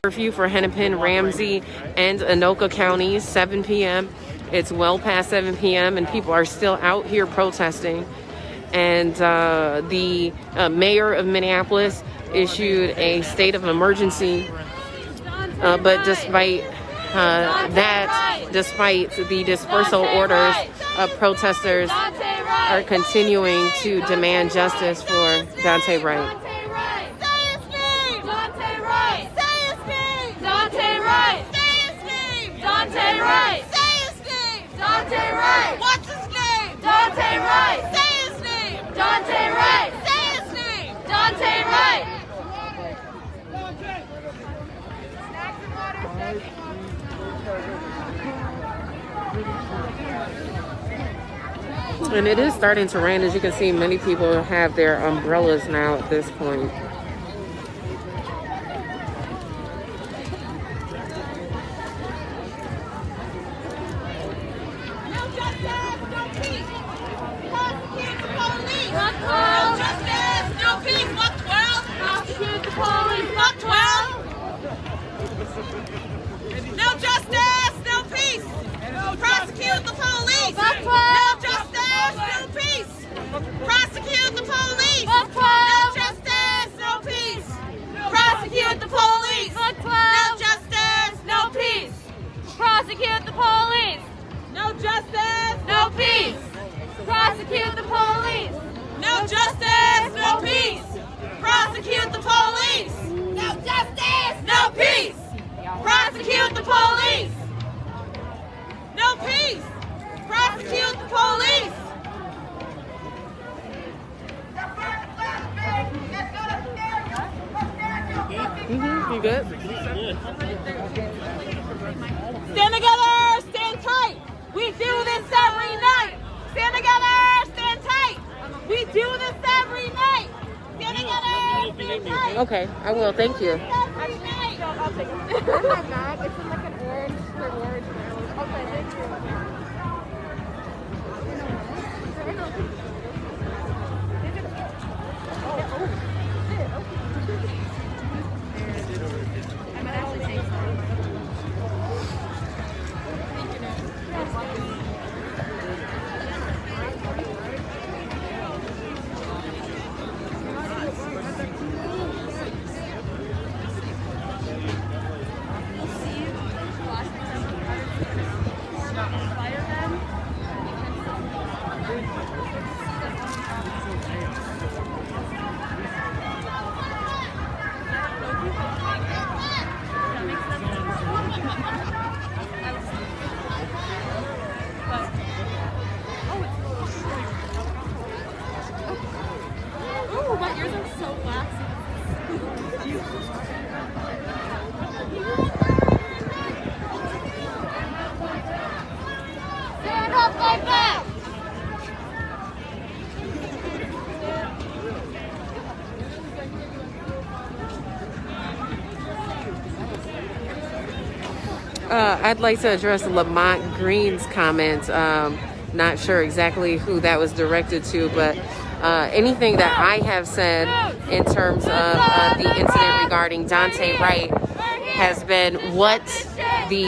curfew for Hennepin, Ramsey, and Anoka counties, 7 p.m. It's well past 7 p.m. and people are still out here protesting. And the mayor of Minneapolis issued a state of emergency. But despite despite the dispersal orders, protesters are continuing to demand justice for Daunte Wright. What's his name? Daunte Wright. Say his name. Daunte Wright. Say his name. Daunte Wright. And it is starting to rain. As you can see, many people have their umbrellas now at this point. No justice, no peace. Prosecute the police. No justice, no peace. Prosecute the police. No justice, no peace. Prosecute the police. No justice, no peace. Prosecute the police. No justice, no peace. Prosecute the police. No justice, no peace. Prosecute the police. No justice, no peace. Prosecute the police. No peace. Prosecute the police. You good? Stand together, stand tight. We do this every night. Stand together, stand tight. We do this every night. Stand together, stand tight. Okay, I will. Thank you. Every night. I'll take it. I have that. It's in like an orange reward. Okay, thank you. Stand up, fight back! I'd like to address Lamont Green's comment. Not sure exactly who that was directed to, but anything that I have said in terms of the incident regarding Daunte Wright has been what the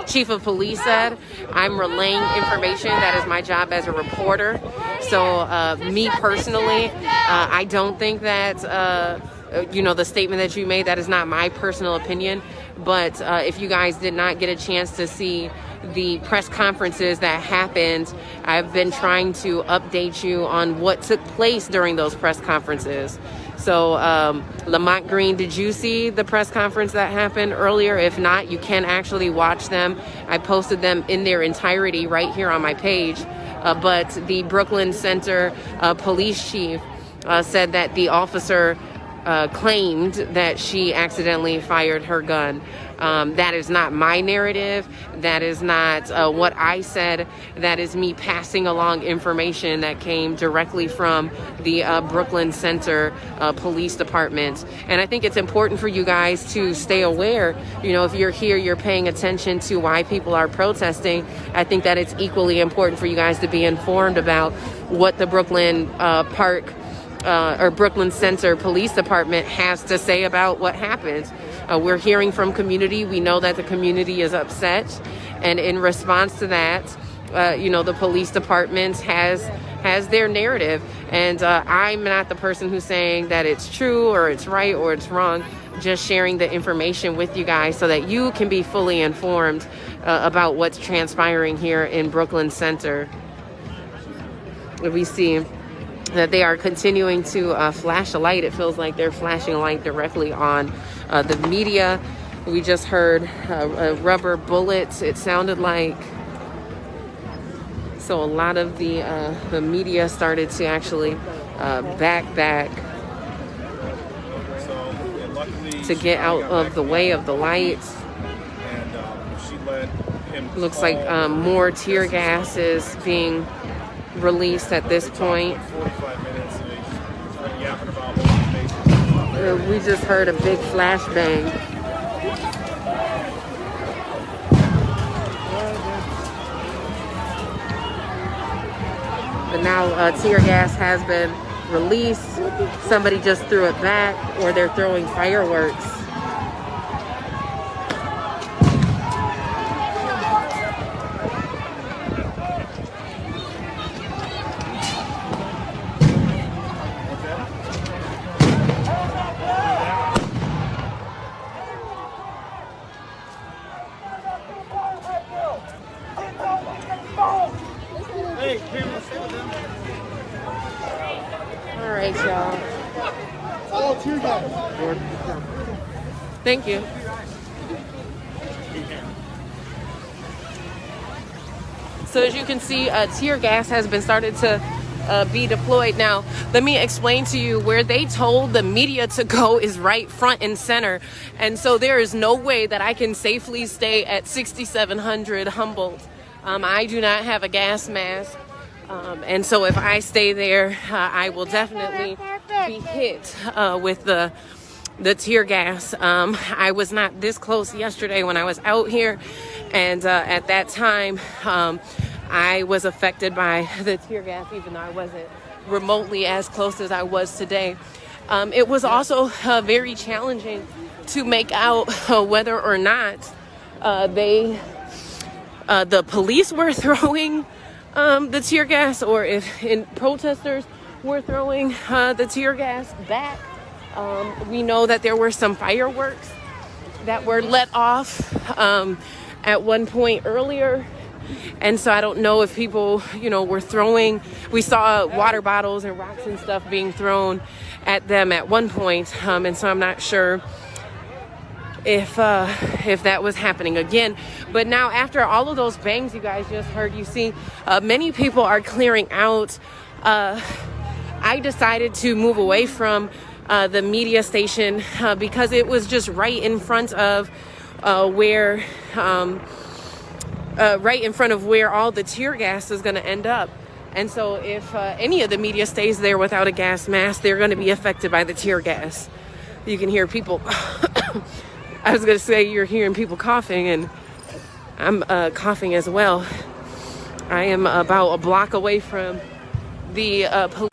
chief of police said. I'm relaying information. That is my job as a reporter. So me personally, I don't think that, you know, the statement that you made, that is not my personal opinion. But if you guys did not get a chance to see the press conferences that happened, I've been trying to update you on what took place during those press conferences. So Lamont Green, did you see the press conference that happened earlier? If not, you can actually watch them. I posted them in their entirety right here on my page. But the Brooklyn Center police chief said that the officer claimed that she accidentally fired her gun. That is not my narrative. That is not what I said. That is me passing along information that came directly from the Brooklyn Center Police Department. And I think it's important for you guys to stay aware. You know, if you're here, you're paying attention to why people are protesting. I think that it's equally important for you guys to be informed about what the Brooklyn Park or Brooklyn Center Police Department has to say about what happened. We're hearing from community. We know that the community is upset. And in response to that, the police department has their narrative. And I'm not the person who's saying that it's true or it's right or it's wrong. Just sharing the information with you guys so that you can be fully informed about what's transpiring here in Brooklyn Center. We see that they are continuing to flash a light. It feels like they're flashing a light directly on the media. We just heard rubber bullets, it sounded like. So a lot of the media started to actually back to get out of the way of the lights. Looks like more tear gas is being released at this point. We just heard a big flashbang. But now tear gas has been released. Somebody just threw it back, or they're throwing fireworks. All right, y'all. Thank you. So as you can see, tear gas has been started to be deployed. Now, let me explain to you where they told the media to go is right front and center. And so there is no way that I can safely stay at 6700 Humboldt. I do not have a gas mask. And so if I stay there, I will definitely be hit with the tear gas. I was not this close yesterday when I was out here, and at that time I was affected by the tear gas, even though I wasn't remotely as close as I was today. It was also very challenging to make out whether or not the police were throwing the tear gas, or if protesters were throwing the tear gas back. We know that there were some fireworks that were let off at one point earlier. And so I don't know if people, were throwing, we saw water bottles and rocks and stuff being thrown at them at one point. And so I'm not sure if that was happening again. But now, after all of those bangs you guys just heard, you see many people are clearing out. I decided to move away from the media station because it was just right in front of where all the tear gas is going to end up. And so if any of the media stays there without a gas mask, they're going to be affected by the tear gas. You can hear people I was going to say you're hearing people coughing, and I'm coughing as well. I am about a block away from the police.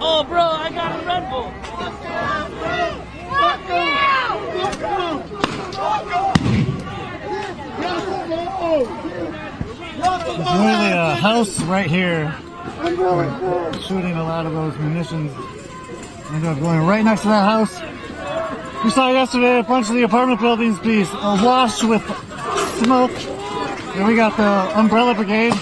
Oh, bro, I got a Red Bull. There's literally a house right here. Shooting a lot of those munitions. Ended up going right next to that house. We saw yesterday a bunch of the apartment buildings be awash with smoke. And we got the umbrella brigade.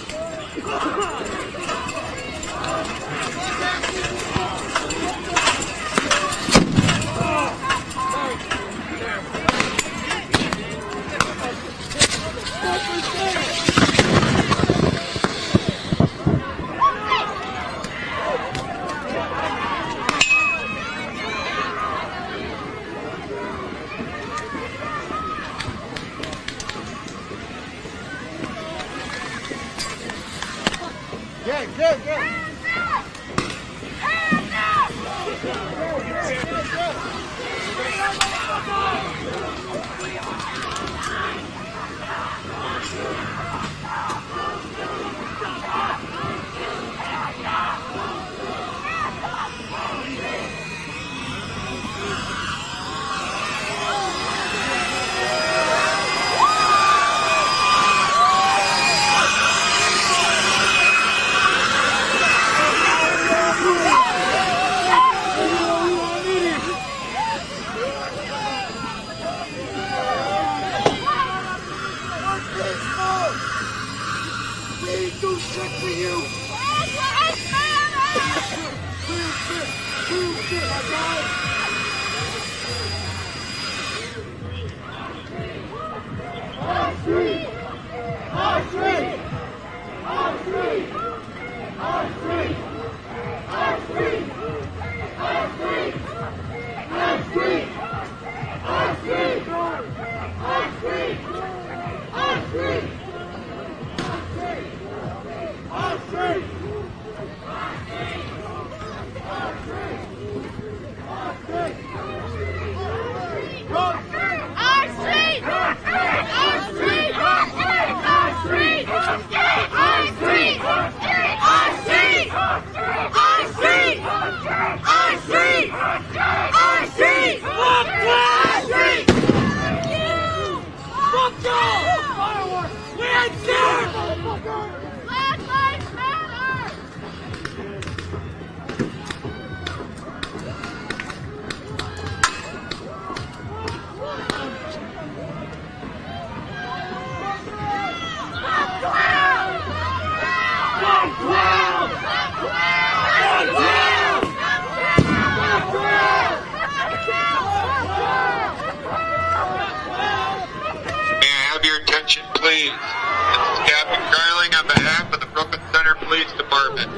Please. This is Captain Garling on behalf of the Brooklyn Center Police Department.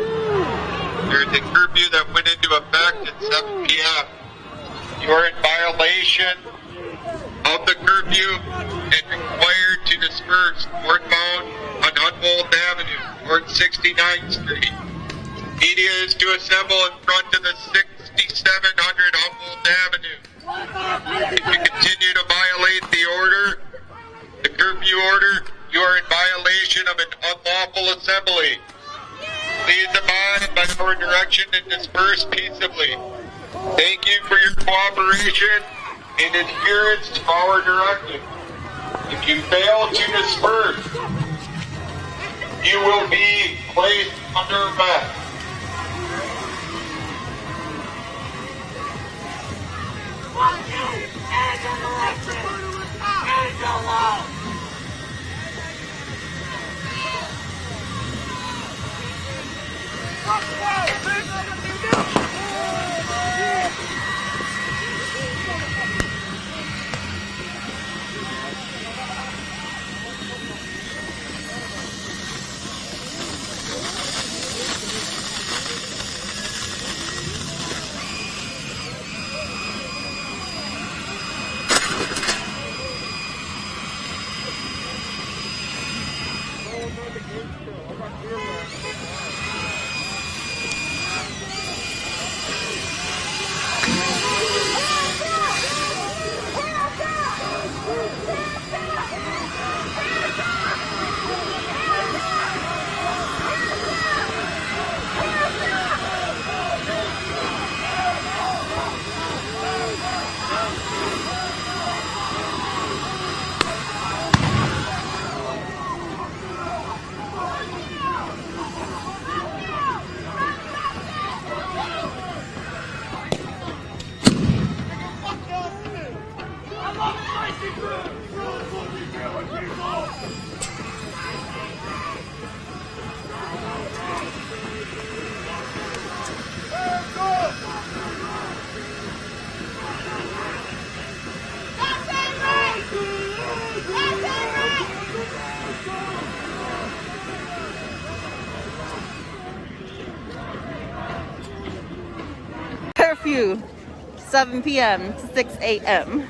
There is a curfew that went into effect at 7 p.m. You are in violation of the curfew and required to disperse northbound on Humboldt Avenue, North 69th Street. Media is to assemble in front of the 6700 Humboldt Avenue. If you continue to violate the order, the curfew order, you are in violation of an unlawful assembly. Please abide by our direction and disperse peaceably. Thank you for your cooperation and adherence to our directive. If you fail to disperse, you will be placed under arrest. Fuck you! And your election! And your law! Curfew, 7 p.m. to 6 a.m.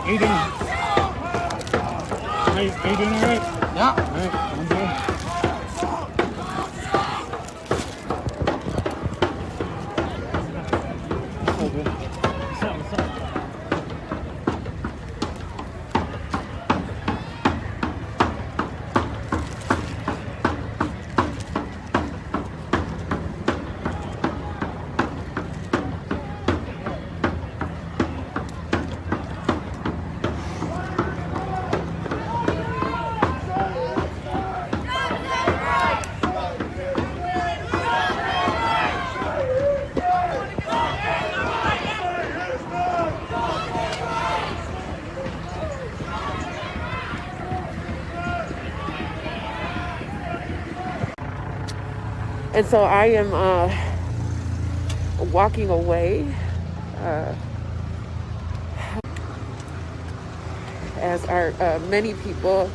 How you doing? How you doing all right? Yeah. All right, I'm good. And so I am walking away as are many people.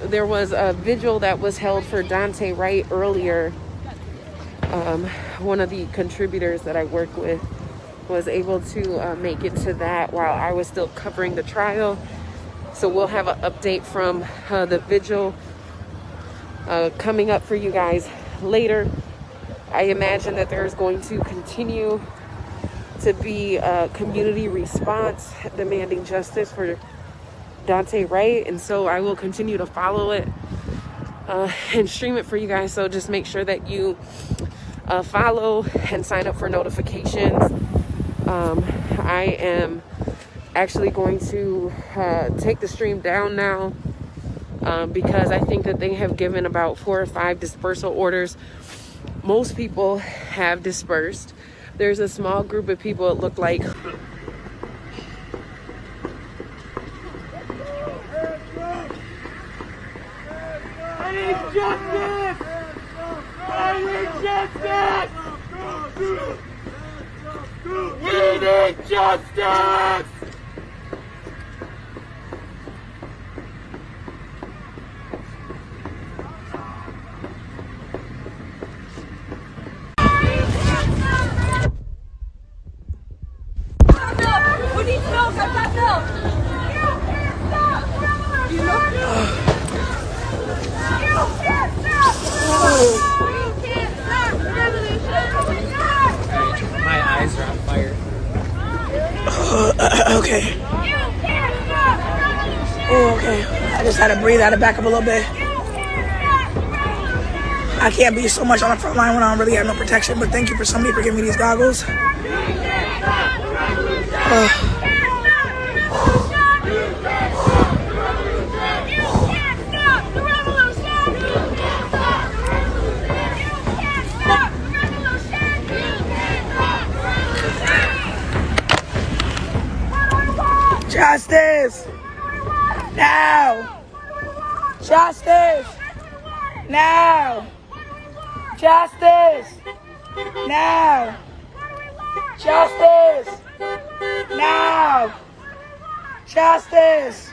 There was a vigil that was held for Daunte Wright earlier. One of the contributors that I work with was able to make it to that while I was still covering the trial. So we'll have an update from the vigil coming up for you guys later. I imagine that there's going to continue to be a community response demanding justice for Daunte Wright, and so I will continue to follow it and stream it for you guys. So just make sure that you follow and sign up for notifications. I am actually going to take the stream down now because I think that they have given about 4 or 5 dispersal orders. Most people have dispersed. There's a small group of people, it looked like. I need justice! I need justice! We need justice! We need milk. I got milk. You can't stop. You know? You can't stop. You can't stop revolution. My eyes are on fire. Okay. You can't stop revolution. Oh, okay. I just had to breathe. I had to back up a little bit. I can't be so much on the front line when I don't really have no protection, but thank you for somebody for giving me these goggles. Justice! Now! Justice! Now! Justice! Now! Justice! Now! Justice!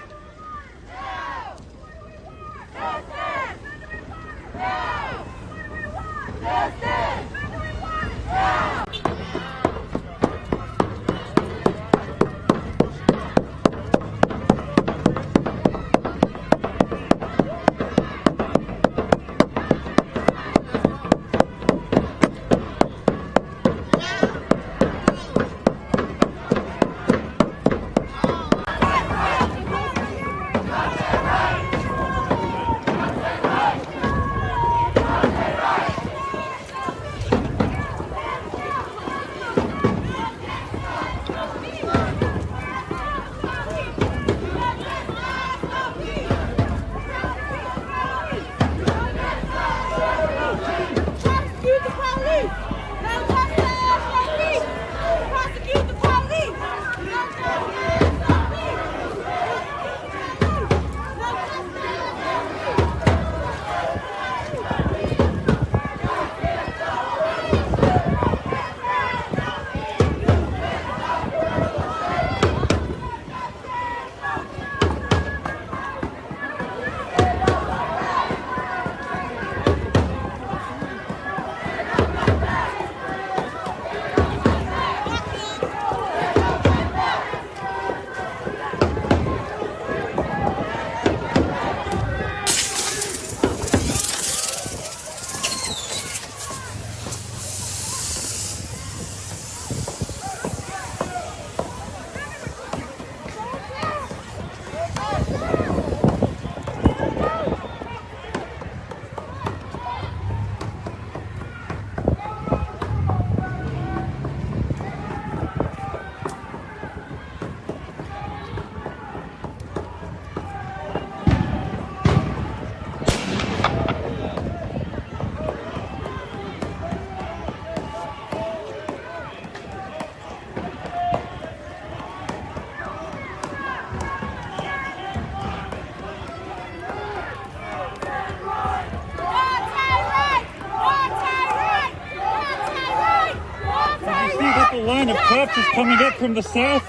line of cops is coming up from the south.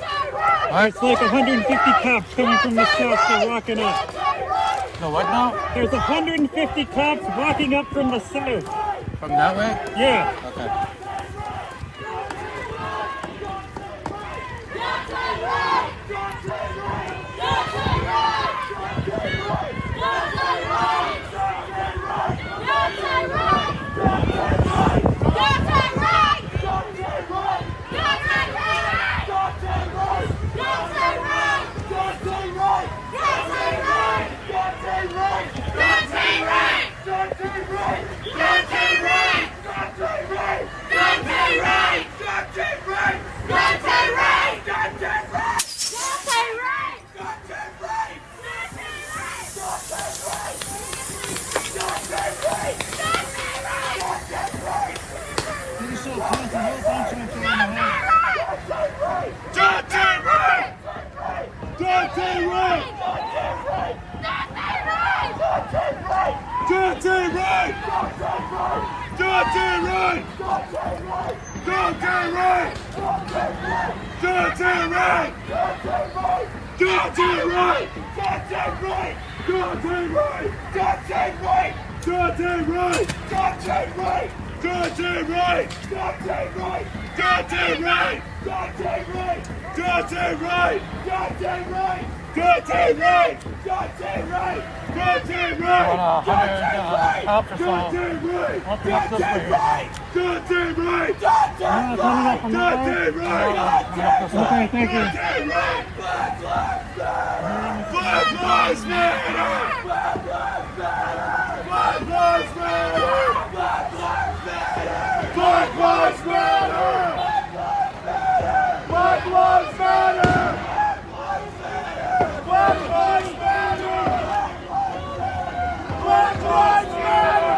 It's like 150 cops coming from the south. They're walking up. So what now? There's 150 cops walking up from the south. From that way? Yeah. Okay. Okay, thank you. Black Lives Matter! Black Lives Matter! Black Lives Matter! Black Lives Matter! Black Lives Matter! Black Lives Matter! Black Lives Matter! Black Lives Matter!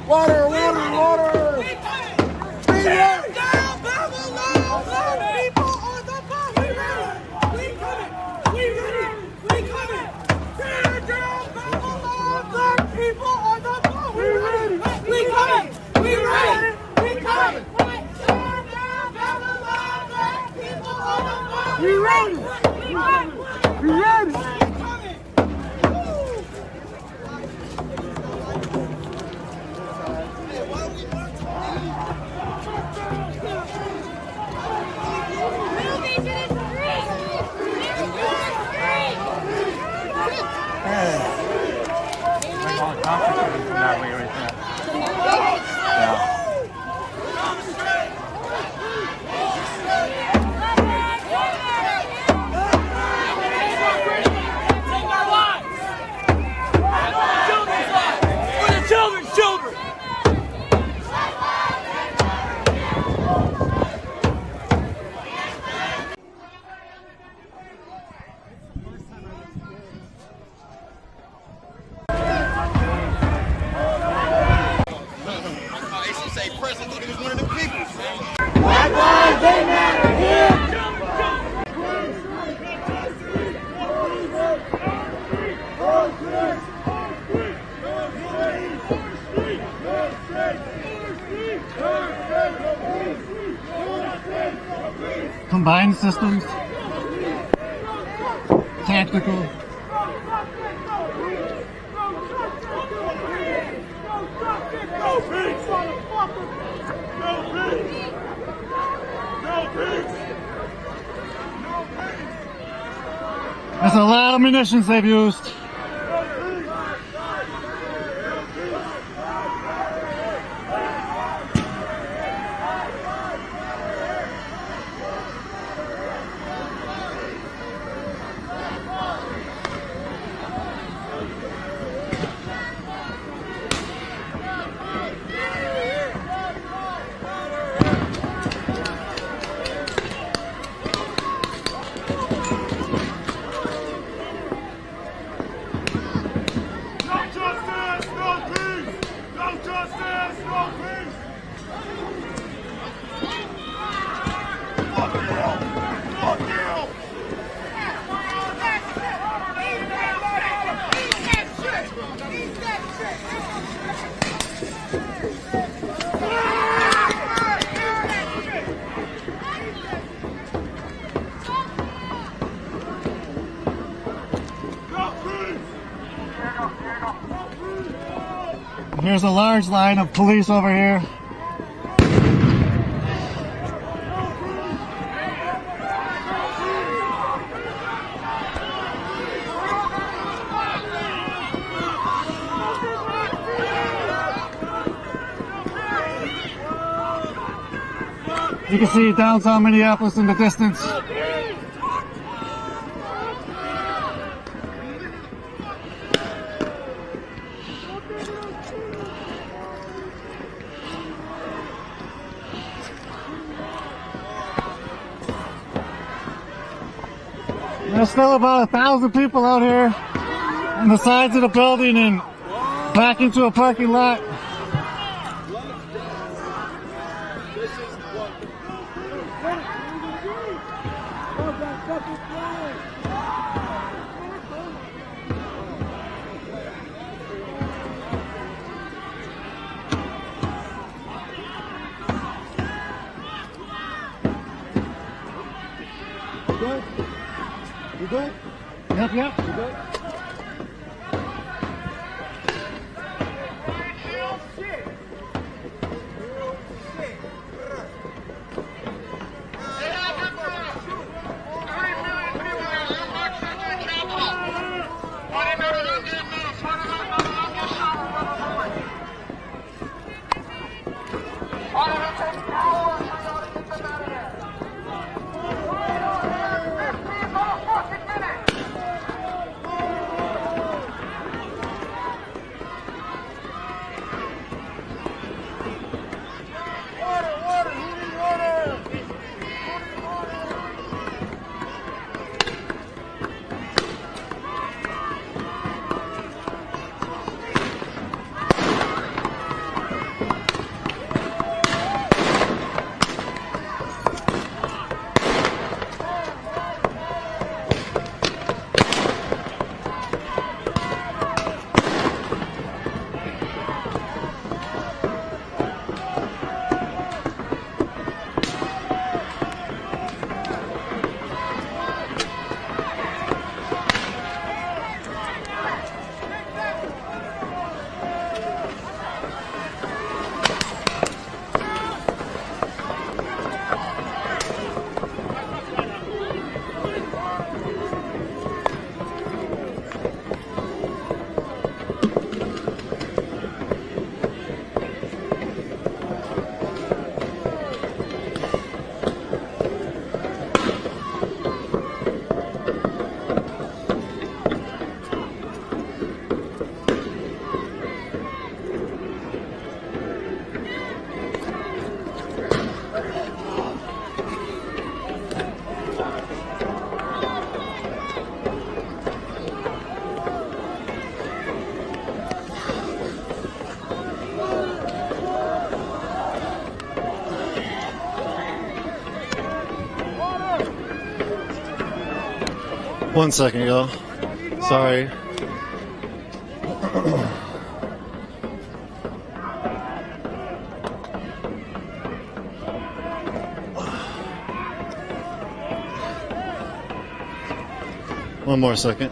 Water, water, water! Tear down Babylon! Black people on the block! We ready! We coming! We ready! We coming! Tear down Babylon! Black people on the block! We ready! We coming! We ready! We coming! Tear down Babylon! Black people on the block! We ready! We ready! That way right there. Yeah. Combined systems, tactical. That's a lot of munitions they've used. Here's a large line of police over here. You can see downtown Minneapolis in the distance. There's still about 1,000 people out here on the sides of the building and back into a parking lot. You good? Yep. You good? One second, y'all. Sorry. One more second.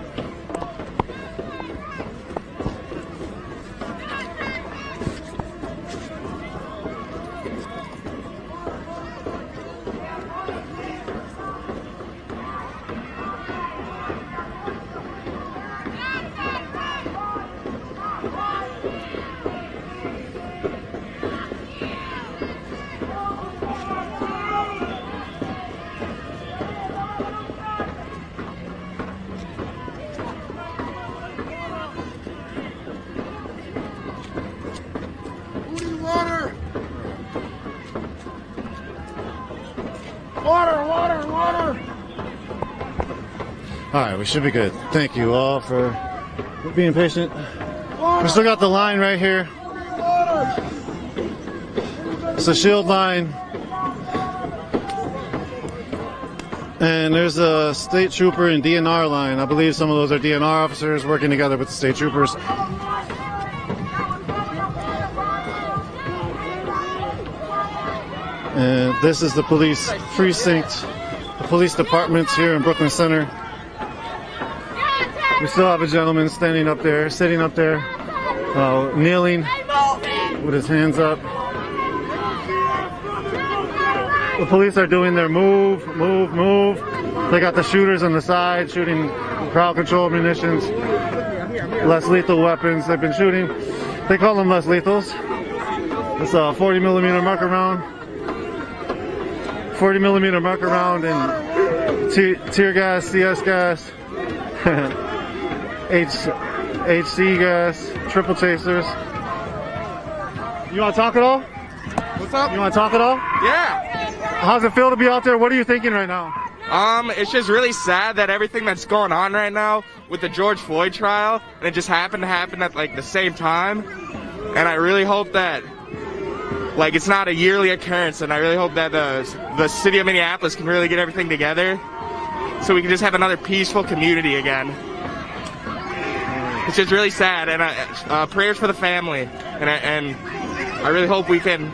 Water! Alright, we should be good. Thank you all for being patient. We still got the line right here. It's a shield line. And there's a state trooper and DNR line. I believe some of those are DNR officers working together with the state troopers. And this is the police precinct, the police departments here in Brooklyn Center. We still have a gentleman standing up there, sitting up there, kneeling. with his hands up. The police are doing their move. They got the shooters on the side shooting crowd control munitions, less lethal weapons. They've been shooting. They call them less lethals. It's a 40 millimeter marker round. 40 millimeter marker round and tear gas, CS gas, HC gas, triple chasers. You want to talk at all? What's up? You want to talk at all? Yeah. How's it feel to be out there? What are you thinking right now? It's just really sad that everything that's going on right now with the George Floyd trial, and it just happened to happen at like the same time. And I really hope that like it's not a yearly occurrence, and I really hope that the city of Minneapolis can really get everything together so we can just have another peaceful community again. It's just really sad, and prayers for the family, and I really hope we can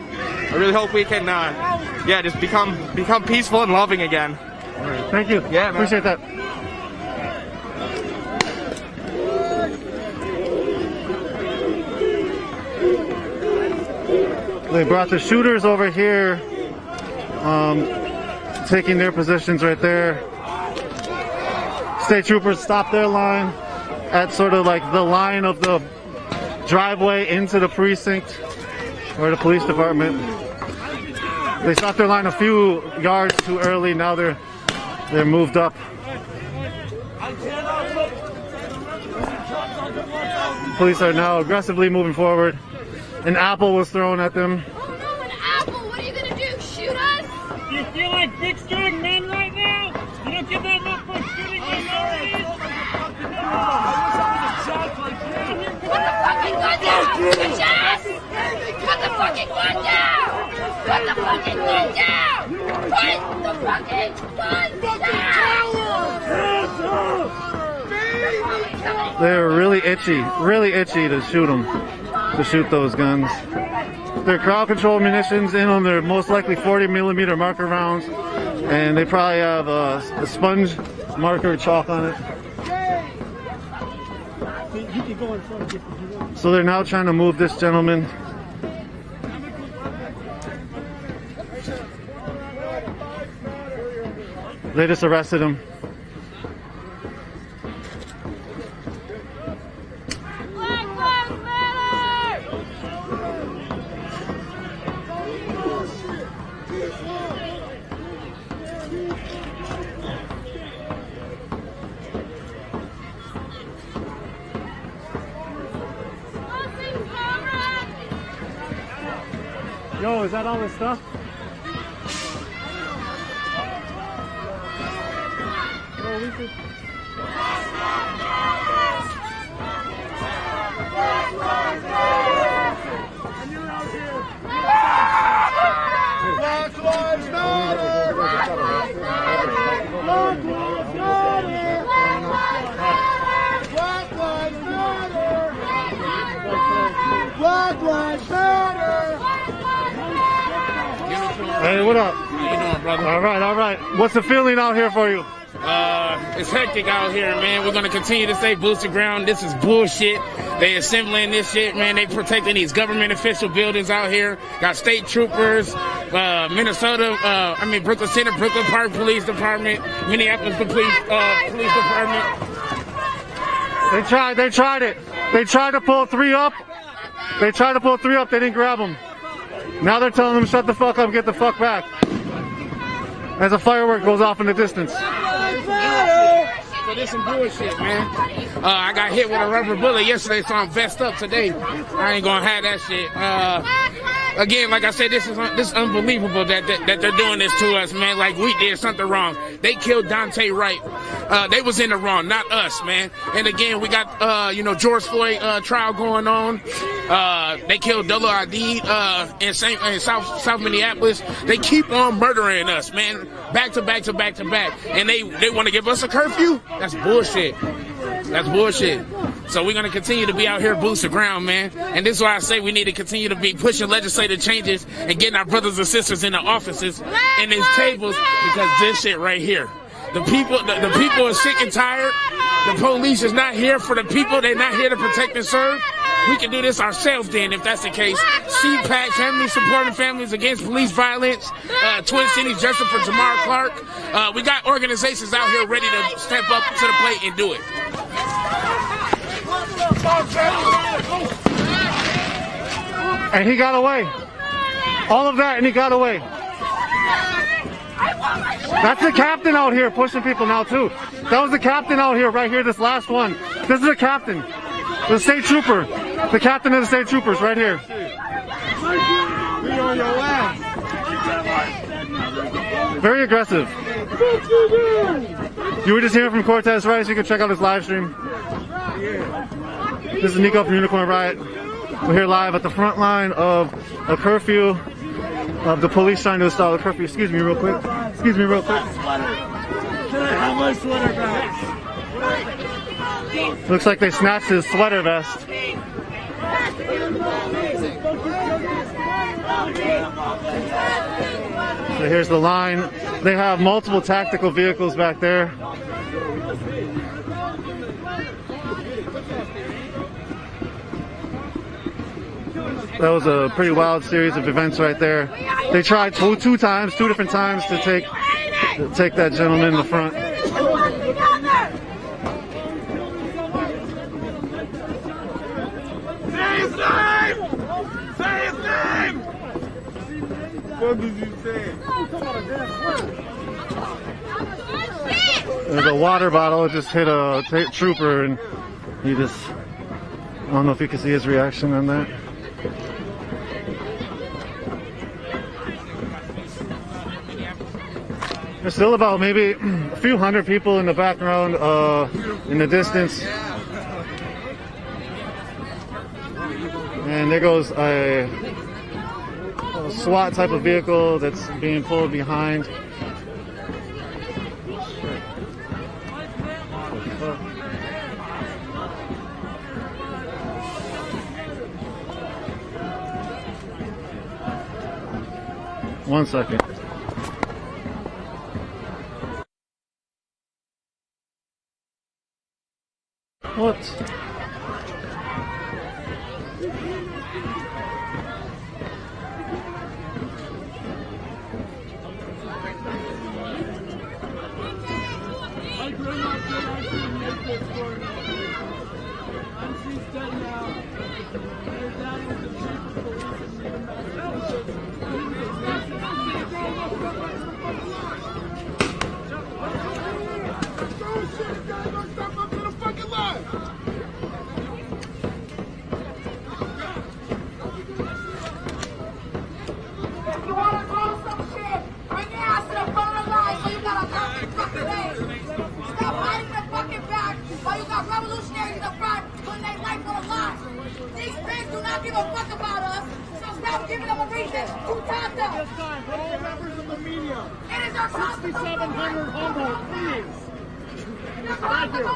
yeah, just become peaceful and loving again. All right, thank you. Yeah, man. Appreciate that. They brought the shooters over here, taking their positions right there. State troopers stopped their line at sort of like the line of the driveway into the precinct or the police department. They stopped their line a few yards too early. Now they're moved up. Police are now aggressively moving forward. An apple was thrown at them. Apple, what are you gonna do? Shoot us? You feel like big strong men right now? You don't give that up for shooting minorities? Put the fucking gun down! Bitch ass! Put the fucking gun down! Put the fucking gun down! Put the fucking gun down! They're really itchy to shoot them, to shoot those guns. They're crowd control munitions in on their most likely 40 millimeter marker rounds, and they probably have a sponge marker chalk on it. So they're now trying to move this gentleman. They just arrested him. Yo, is that all this stuff? Yo, we could... Black Lives Matter! Black Lives Matter! Black Lives Matter! Black Lives Matter! Black Lives Matter! Hey, what up? How you doing, brother? All right. What's the feeling out here for you? It's hectic out here, man. We're going to continue to stay boots to ground. This is bullshit. They assembling this shit, man. They protecting these government official buildings out here. Got state troopers, Minnesota, Brooklyn Center, Brooklyn Park Police Department, Minneapolis Police Department. They tried it. They tried to pull three up. They didn't grab them. Now they're telling them, shut the fuck up, get the fuck back. As a firework goes off in the distance. So this some bullshit, man. I got hit with a rubber bullet yesterday, so I'm vest up today. I ain't gonna have that shit. Again, like I said, this is unbelievable that they're doing this to us, man. Like we did something wrong. They killed Dante Wright. They was in the wrong, not us, man. And again, we got George Floyd trial going on. They killed Dullah Hadid in South Minneapolis. They keep on murdering us, man. Back to back to back to back. And they want to give us a curfew? That's bullshit. That's bullshit. So we're going to continue to be out here boots the ground, man. And this is why I say we need to continue to be pushing legislative changes and getting our brothers and sisters in the offices and these tables, because this shit right here. The people are sick and tired. The police is not here for the people. They're not here to protect and serve. we can do this ourselves then, if that's the case. CPAC, Family Supporting Families Against Police Violence, Twin Cities Justice for Jamar Clark. We got organizations out here ready to step up to the plate and do it. And he got away. All of that, and he got away. That's the captain out here pushing people now too. That was the captain out here, right here, this last one. This is the captain, the state trooper, the captain of the state troopers, right here. Very aggressive. You were just hearing from Cortez Rice. You can check out his live stream. This is Nico from Unicorn Riot. We're here live at the front line of a curfew, of the police trying to install a curfew. Excuse me real quick. Excuse me real quick. Looks like they snatched his sweater vest. So here's the line. They have multiple tactical vehicles back there. That was a pretty wild series of events right there. They tried two different times to take that gentleman in the front. Say his name! Say his name! What did you say? There's a water bottle just hit a trooper, and he just, I don't know if you can see his reaction on that. There's still about maybe a few hundred people in the background, in the distance. And there goes a SWAT type of vehicle that's being pulled behind. One second. What?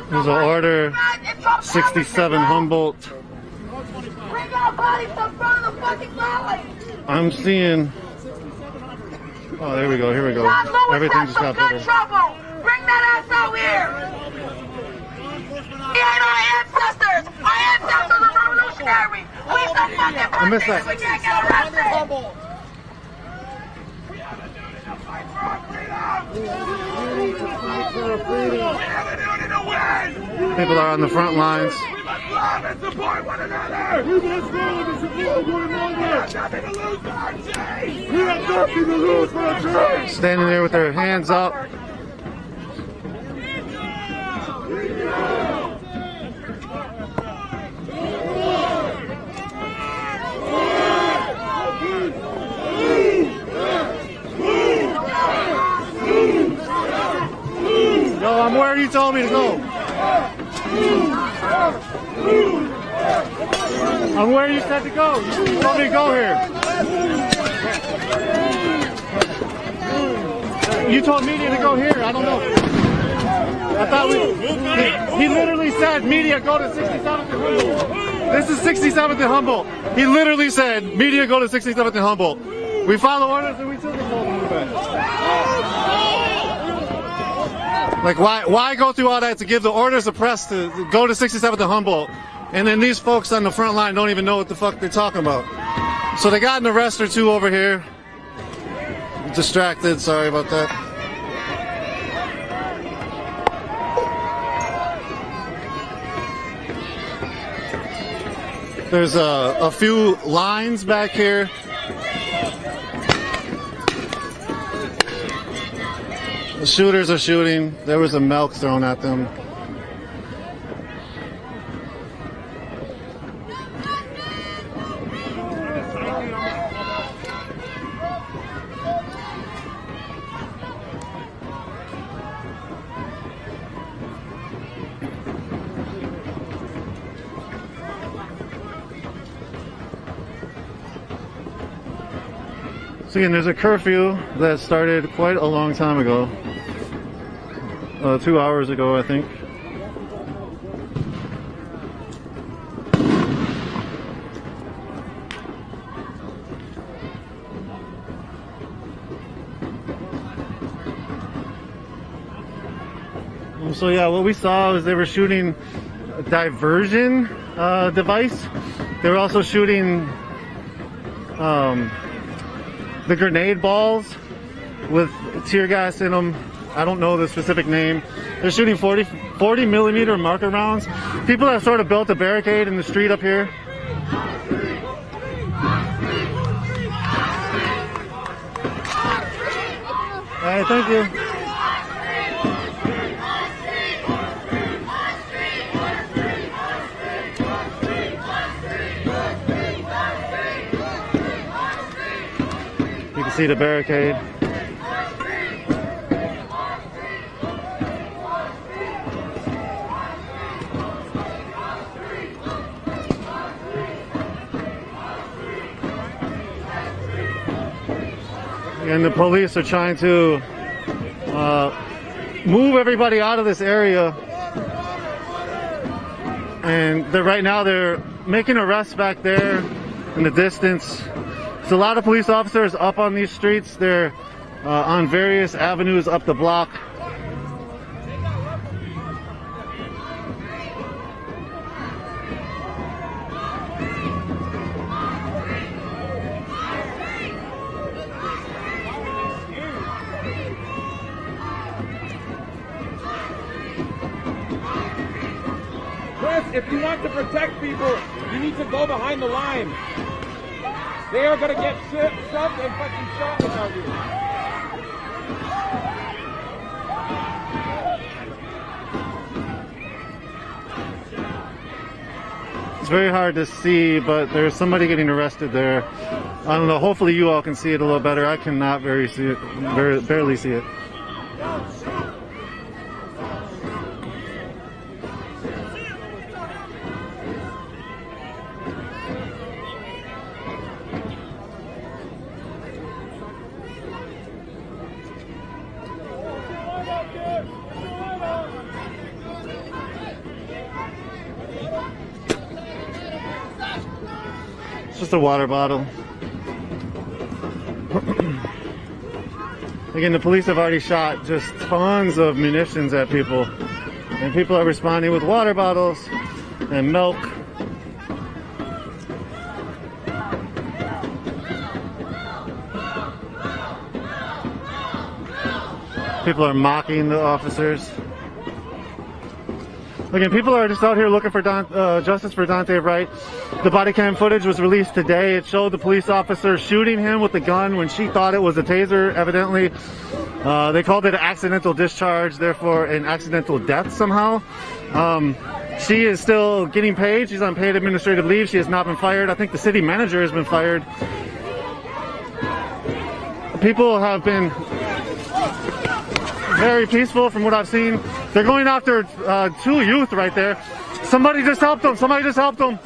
There's an order 67 Humboldt. I'm seeing. Oh, there we go. Here we go. Everything just got better. Bring that ass out here! We ain't our ancestors! Our ancestors are revolutionary! We some fucking I missed that. we can't get arrested! People are on the front lines. We must love and support one another! We must love and support one another! We have nothing to lose for our change! We have nothing to lose for our change! Standing there with their hands up. Yo, I'm where you told me to go. I'm where you said to go. You told me to go here. You told media to go here. I don't know. I thought he literally said, media, go to 67th and Humboldt. This is 67th and Humboldt. He literally said, media, go to 67th and Humboldt. We follow orders and we took the phone. Like, why go through all that to give the orders of press to go to 67th and Humboldt And then these folks on the front line don't even know what the fuck they're talking about. So they got an arrest or two over here. Distracted, sorry about that. There's a few lines back here. The shooters are shooting. There was some milk thrown at them. So again, there's a curfew that started quite a long time ago. 2 hours ago, I think. So yeah, what we saw was they were shooting a diversion device. They were also shooting the grenade balls with tear gas in them. I don't know the specific name. They're shooting 40 millimeter marker rounds. People have sort of built a barricade in the street up here. All right, thank you. You can see the barricade. And the police are trying to move everybody out of this area. And right now they're making arrests back there in the distance. There's a lot of police officers up on these streets. They're on various avenues up the block. If you want to protect people, you need to go behind the line. They are going to get shoved and fucking shot without you. It's very hard to see, but there's somebody getting arrested there. I don't know, hopefully you all can see it a little better. I cannot barely see it. It's just a water bottle. Again, the police have already shot just tons of munitions at people. And people are responding with water bottles and milk. People are mocking the officers. Again, people are just out here looking for justice for Daunte Wright. The body cam footage was released today. It showed the police officer shooting him with the gun when she thought it was a taser, evidently. They called it an accidental discharge, therefore an accidental death somehow. She is still getting paid. She's on paid administrative leave. She has not been fired. I think the city manager has been fired. People have been very peaceful from what I've seen. They're going after two youth right there. Somebody just helped them. Somebody just helped them.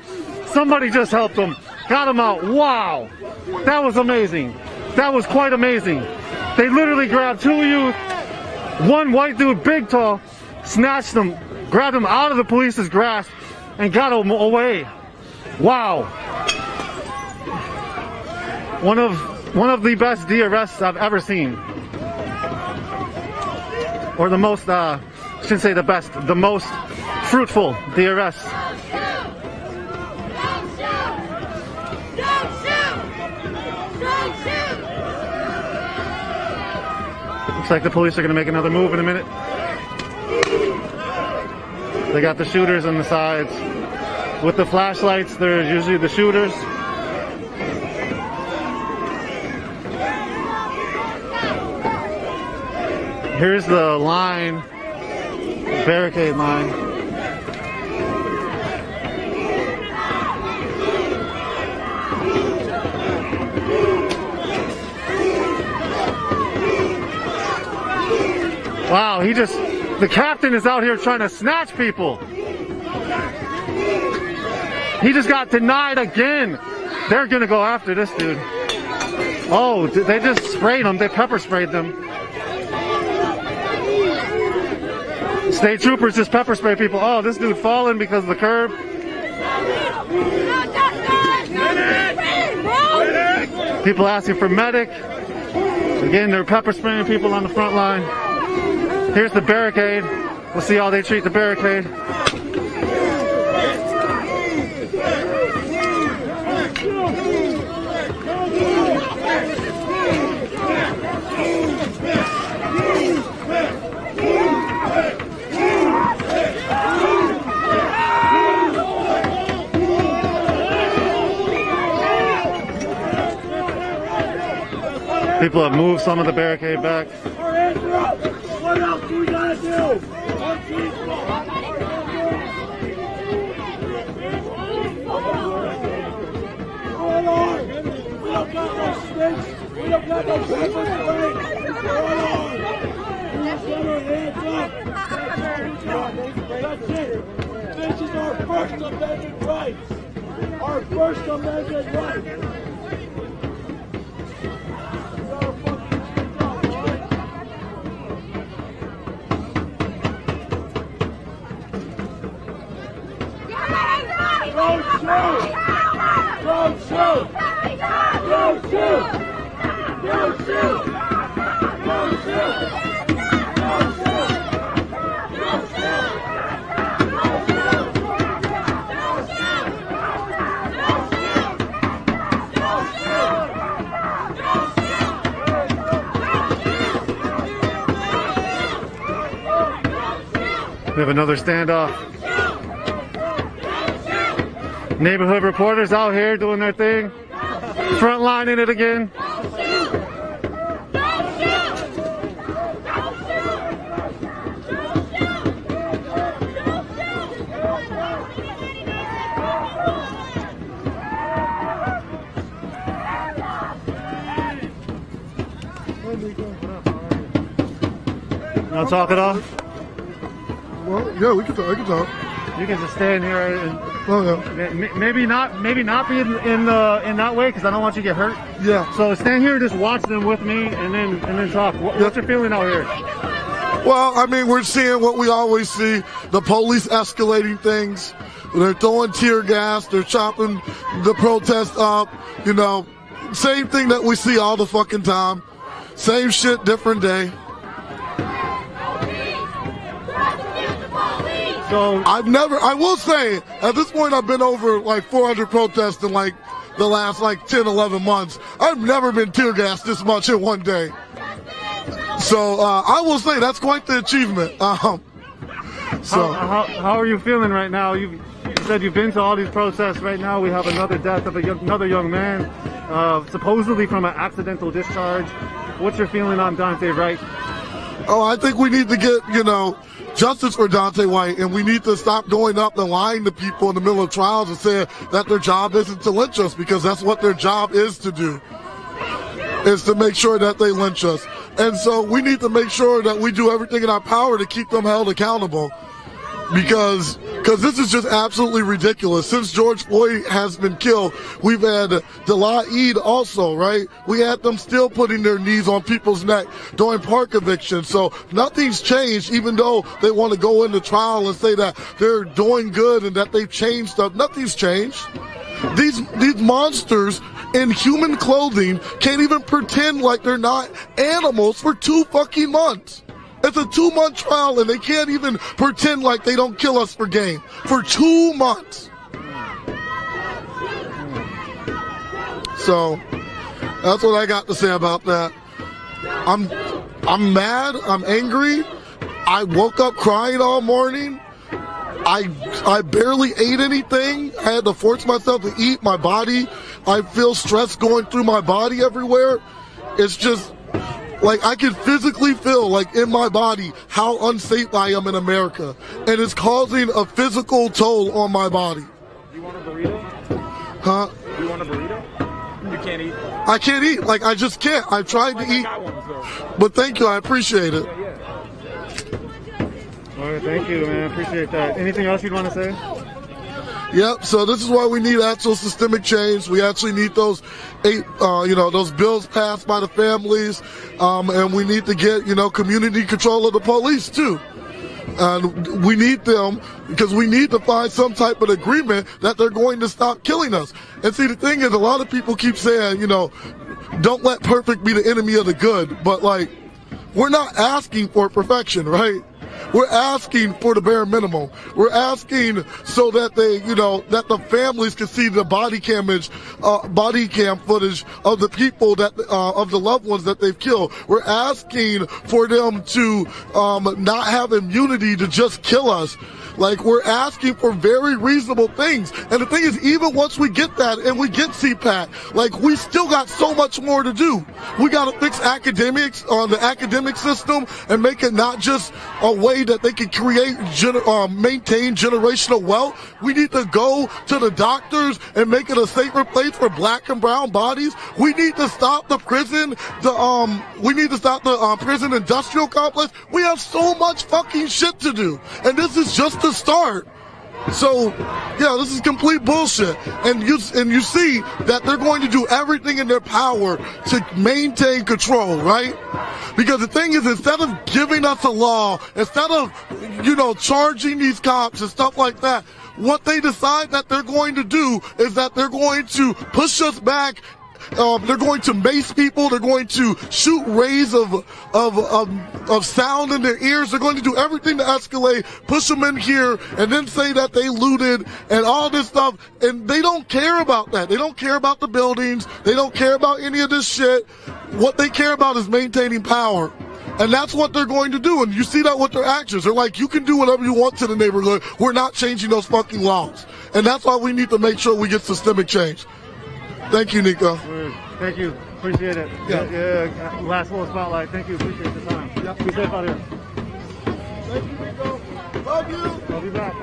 Somebody just helped them. Got them out. Wow. That was amazing. That was quite amazing. They literally grabbed two youth, one white dude, big tall, snatched them, grabbed them out of the police's grasp, and got them away. Wow. One of the best de-arrests I've ever seen. Or the most, I shouldn't say the best, the most fruitful de-arrests. Looks like the police are going to make another move in a minute. They got the shooters on the sides. With the flashlights, there's usually the shooters. Here's the line, barricade line. Wow, the captain is out here trying to snatch people. He just got denied again. They're gonna go after this dude. Oh, they just sprayed him. They pepper sprayed them. State troopers just pepper spray people. Oh, this dude falling because of the curb. People asking for medic. Again, they're pepper spraying people on the front line. Here's the barricade. We'll see how they treat the barricade. People have moved some of the barricade back. Our hands are up. What else do we gotta do? Hold on. We don't got no sticks. We don't got no pepper spray. Hold on. Let's get our hands up. That's it. This is our First Amendment rights. Our First Amendment rights. Don't shoot! Don't shoot! Don't shoot! Don't shoot! Don't shoot! We have another standoff. Neighborhood reporters out here doing their thing. Frontlining it again. You want to talk it off? Well, yeah, we can talk. I can talk. You can just stand here and yeah. maybe not be in that way because I don't want you to get hurt. Yeah. So stand here, just watch them with me, and then talk. What's your feeling out here? Well, I mean, we're seeing what we always see: the police escalating things. They're throwing tear gas. They're chopping the protest up. You know, same thing that we see all the fucking time. Same shit, different day. So I will say, at this point, I've been over like 400 protests in like the last like 10, 11 months. I've never been tear gassed this much in one day. So I will say that's quite the achievement. So how are you feeling right now? You said you've been to all these protests. Right now, we have another death of another young man, supposedly from an accidental discharge. What's your feeling on Daunte Wright? Oh, I think we need to get, justice for Daunte Wright, and we need to stop going up and lying to people in the middle of trials and saying that their job isn't to lynch us, because that's what their job is to do, is to make sure that they lynch us. And so we need to make sure that we do everything in our power to keep them held accountable, because this is just absolutely ridiculous. Since George Floyd has been killed, we've had Dela Eid also, right? We had them still putting their knees on people's neck during park evictions. So nothing's changed, even though they want to go into trial and say that they're doing good and that they've changed stuff. Nothing's changed. These monsters in human clothing can't even pretend like they're not animals for 2 fucking months. It's a 2-month trial, and they can't even pretend like they don't kill us for game for 2 months. So that's what I got to say about that. I'm mad. I'm angry. I woke up crying all morning. I barely ate anything. I had to force myself to eat. My body, I feel stress going through my body everywhere. It's just like I can physically feel like in my body how unsafe I am in America. And it's causing a physical toll on my body. You want a burrito? Huh? You want a burrito? You can't eat? I can't eat. Like, I just can't. I've tried to eat. But thank you. I appreciate it. All right, thank you, man. Appreciate that. Anything else you'd want to say? Yep. So this is why we need actual systemic change. We actually need those those bills passed by the families, and we need to get, community control of the police too. And we need them because we need to find some type of agreement that they're going to stop killing us. And see, the thing is, a lot of people keep saying, don't let perfect be the enemy of the good. But like, we're not asking for perfection, right? We're asking for the bare minimum. We're asking so that they, that the families can see the body cam footage of the people of the loved ones that they've killed. We're asking for them to not have immunity to just kill us. Like, we're asking for very reasonable things. And the thing is, even once we get that and we get CPAC, like, we still got so much more to do. We got to fix academics on the academic system and make it not just a way that they can maintain generational wealth. We need to go to the doctors and make it a safer place for black and brown bodies. We need to stop the prison, prison industrial complex. We have so much fucking shit to do. And this is just the start. So, yeah, this is complete bullshit. And you see that they're going to do everything in their power to maintain control, right? Because the thing is, instead of giving us a law, instead of, charging these cops and stuff like that, what they decide that they're going to do is that they're going to push us back. They're going to mace people. They're going to shoot rays of sound in their ears. They're going to do everything to escalate, push them in here, and then say that they looted and all this stuff. And they don't care about that. They don't care about the buildings. They don't care about any of this shit. What they care about is maintaining power. And that's what they're going to do. And you see that with their actions. They're like, you can do whatever you want to the neighborhood. We're not changing those fucking laws. And that's why we need to make sure we get systemic change. Thank you, Nico. Thank you. Appreciate it. Yeah. Last little spotlight. Thank you. Appreciate the time. Yeah. Be safe out here. Thank you, Nico. Love you. I'll be back.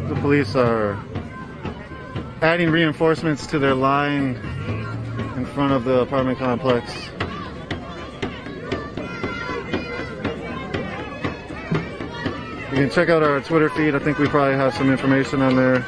The police are adding reinforcements to their line in front of the apartment complex. You can check out our Twitter feed. I think we probably have some information on there.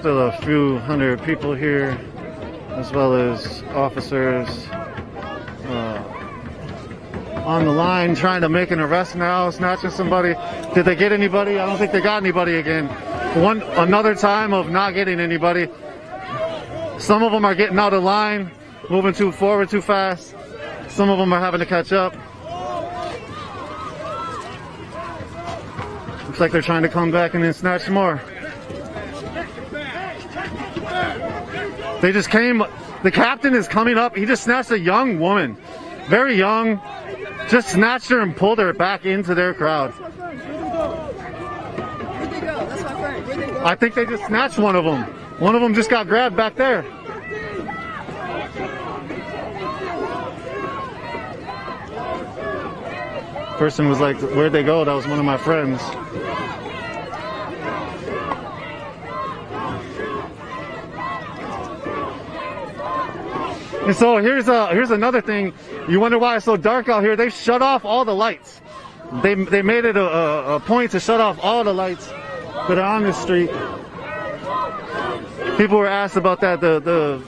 Still a few hundred people here, as well as officers on the line trying to make an arrest now, snatching somebody. Did they get anybody? I don't think they got anybody again. Another time of not getting anybody. Some of them are getting out of line, moving too forward too fast. Some of them are having to catch up. Looks like they're trying to come back and then snatch more. They just came, the captain is coming up. He just snatched a young woman, very young, just snatched her and pulled her back into their crowd. I think they just snatched one of them. One of them just got grabbed back there. Person was like, where'd they go? That was one of my friends. And so here's another thing. You wonder why it's so dark out here. They shut off all the lights. They made it a point to shut off all the lights that are on this street. People were asked about that.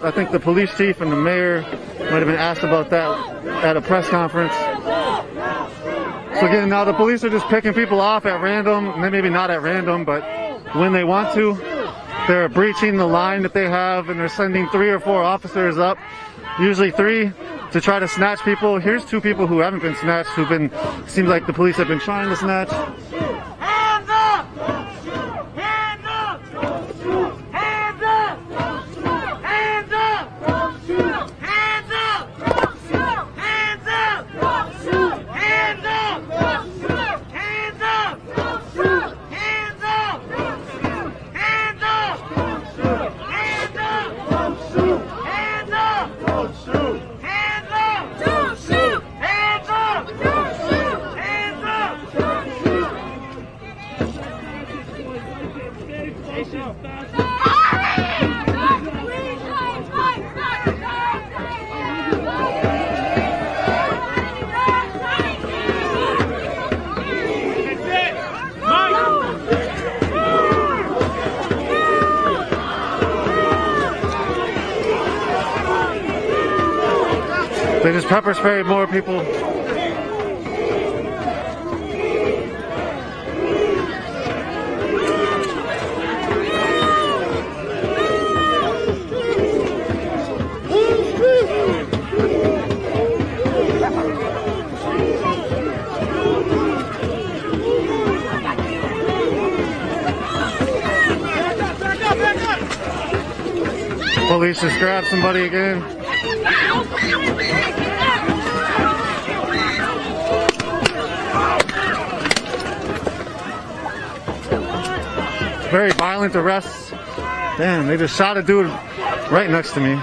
I think the police chief and the mayor might have been asked about that at a press conference. So again, now the police are just picking people off at random, maybe not at random, but when they want to. They're breaching the line that they have, and they're sending 3 or 4 officers up, usually 3, to try to snatch people. Here's 2 people who haven't been snatched, seems like the police have been trying to snatch. Hands up! Hands up! Hands up! Hands up! Hands up! Hands up! Hands up! Hands up! Hands up! Hands up! Hands up! Don't shoot! Hands up! Don't shoot! Hands up! Don't shoot! Hands up! Don't shoot! Hands up! Don't shoot! They just pepper sprayed more people. Police just grabbed somebody again. Very violent arrests. Damn, they just shot a dude right next to me.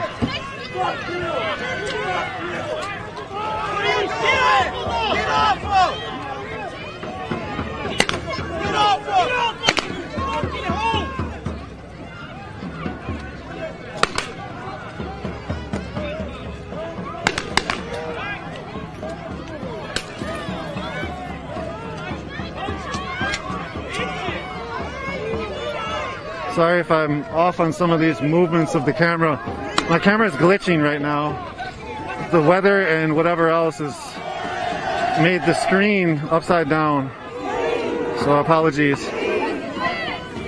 Sorry if I'm off on some of these movements of the camera. My camera is glitching right now. The weather and whatever else has made the screen upside down. So apologies.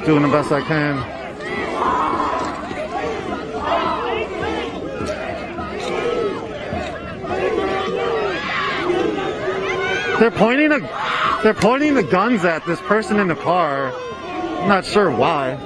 Doing the best I can. They're pointing the guns at this person in the car. I'm not sure why.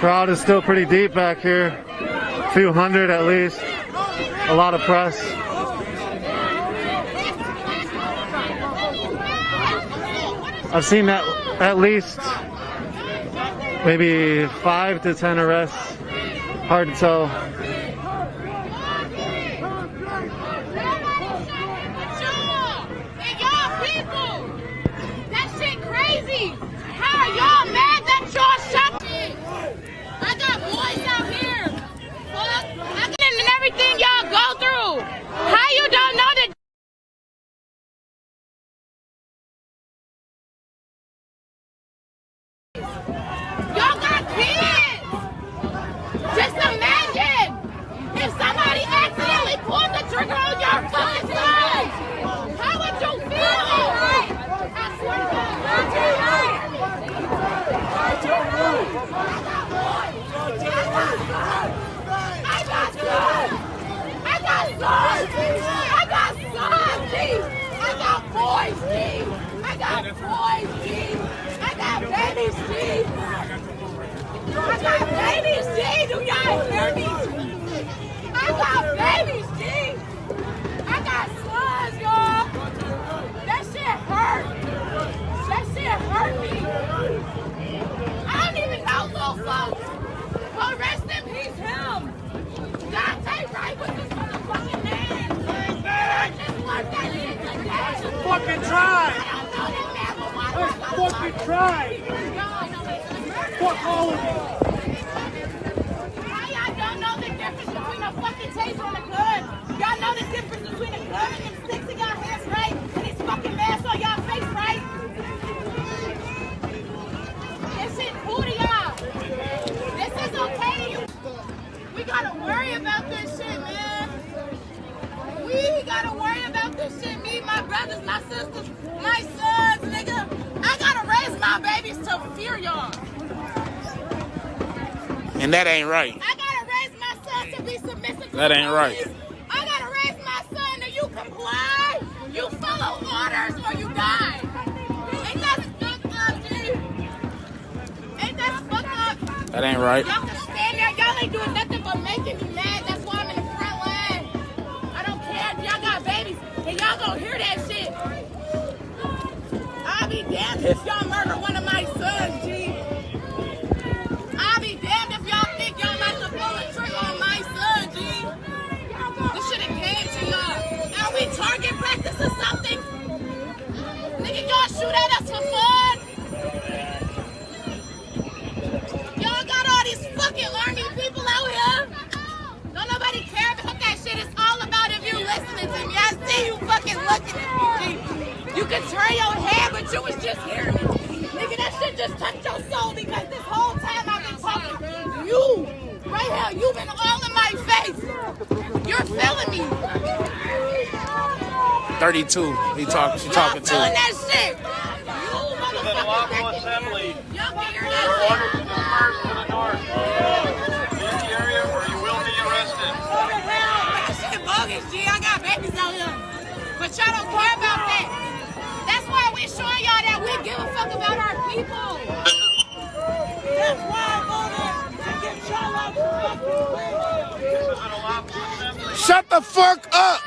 Crowd is still pretty deep back here, a few hundred at least, a lot of press. I've seen that at least maybe 5 to 10 arrests, hard to tell. Everything y'all go through. How you don't know that? Y'all got kids. Just imagine if somebody accidentally pulled the trigger on your fucking son. How would you feel? I swear to I got babies, G. Do y'all hear me? I got babies, G. I got sons, G. right. Fuck all of you. Y'all don't know the difference between a fucking taser and a gun. Y'all know the difference between a gun and them sticks in y'all hands, right? And these fucking masks on y'all face, right? This shit cool to y'all. This is okay to you. We gotta worry about this shit, man. We gotta worry about this shit. Me, my brothers, my sisters, my sons, nigga. I gotta raise my babies to fear y'all. And that ain't right. I gotta raise my son to be submissive to That the ain't right. police. I gotta raise my son to you comply, you follow orders, or you die. Ain't that fucked up, G? Ain't that fucked up? That ain't right. Y'all can stand there. Y'all ain't doing nothing but making me mad. That's why I'm in the front line. I don't care. Y'all got babies, and y'all gonna hear that shit. I'll be damned if y'all murder one of my sons, G. I'll be damned if y'all think y'all like to pull a trigger on my son, G. This shit came to y'all. Are we target practice or something? Nigga, y'all shoot at us for fun? Y'all got all these fucking army people out here? Don't nobody care about that shit. It's all about if you listening to me. I see you fucking looking at me, G. You can turn your head, but you was just hearing me. Nigga, that shit just touched your soul because this whole time I've been talking to you. Right here, you've been all in my face. You're feeling me. 32. She talking Y'all to. feeling that shit. You motherfuckers. Assembly. Y'all can hear Order that to disperse to the north. In the area where you will be arrested. That shit bogus, G. I got babies out here. But y'all don't care about that. That's why we showing y'all that we give a fuck about our people. That's why I voted to get y'all out the fucking way. Shut the fuck up!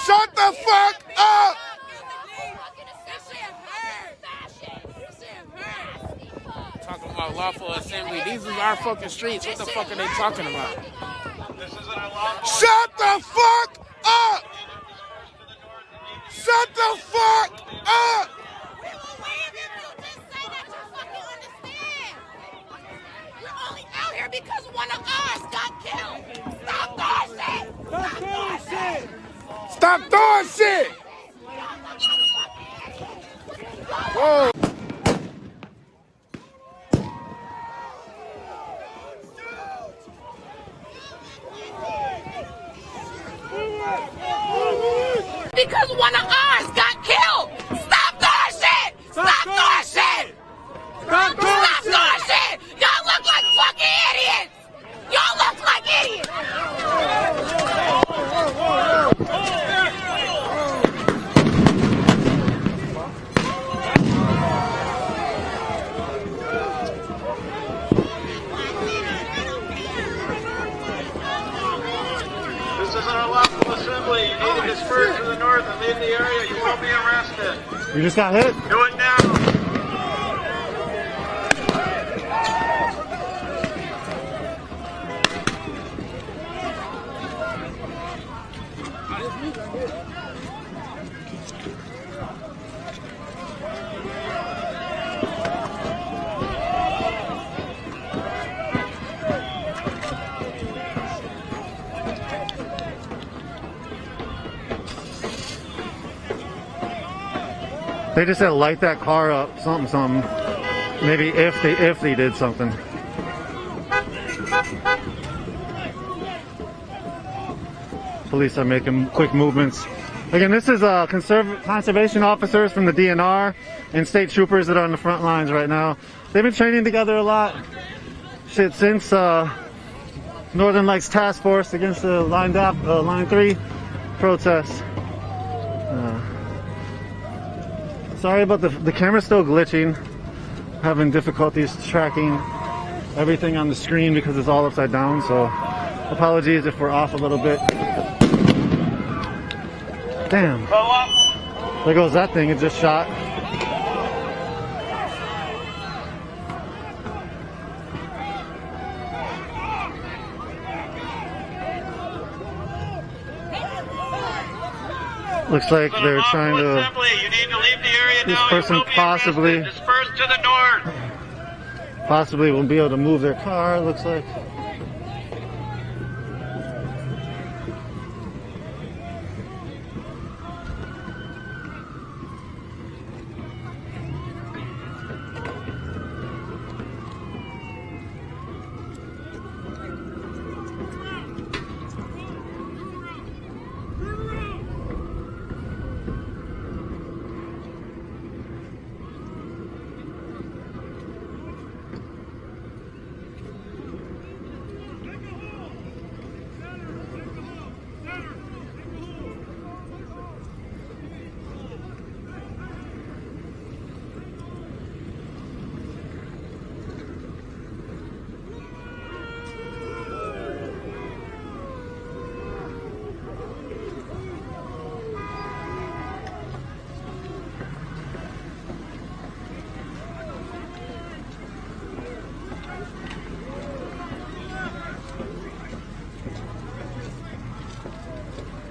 Shut the fuck up! Talking about lawful assembly. These are our fucking streets. What the fuck are they talking about? Shut the fuck up! Shut the fuck up! We will leave if you just say that you fucking understand. We're only out here because one of ours got killed. Stop throwing shit! Stop throwing shit! Stop throwing shit! Whoa! Because one of ours got killed. Stop throwing shit! Stop throwing shit! Stop throwing shit! Y'all look like fucking idiots! Y'all look like idiots! This is an unlawful assembly. You need to disperse to the north and leave the area. You will be arrested. You just got hit? Do it now. They just said light that car up, something. Maybe if they did something. Police are making quick movements. Again, this is conservation officers from the DNR and state troopers that are on the front lines right now. They've been training together a lot. Shit, since Northern Lights Task Force against the Line 3 protests. Sorry about the camera's still glitching. Having difficulties tracking everything on the screen because it's all upside down, so apologies if we're off a little bit. Damn. There goes that thing, it just shot. Looks like they're trying to... You need to leave the area This now. person You will be possibly arrested. Disperse to the north. possibly won't be able to move their car, it looks like.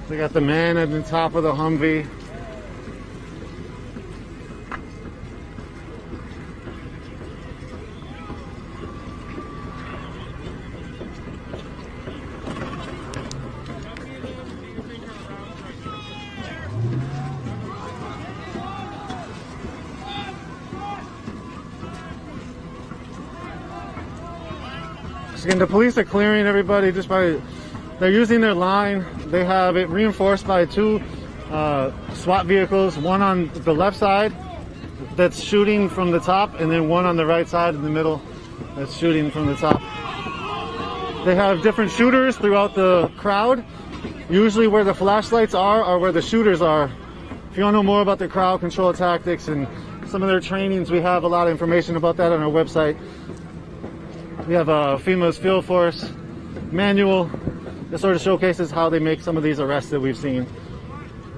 We got the man at the top of the Humvee. Again, the police are clearing everybody just by, they're using their line. They have it reinforced by two SWAT vehicles, one on the left side that's shooting from the top, and then one on the right side in the middle that's shooting from the top. They have different shooters throughout the crowd. Usually where the flashlights are where the shooters are. If you want to know more about the crowd control tactics and some of their trainings, we have a lot of information about that on our website. We have a FEMA's Field Force manual that sort of showcases how they make some of these arrests that we've seen.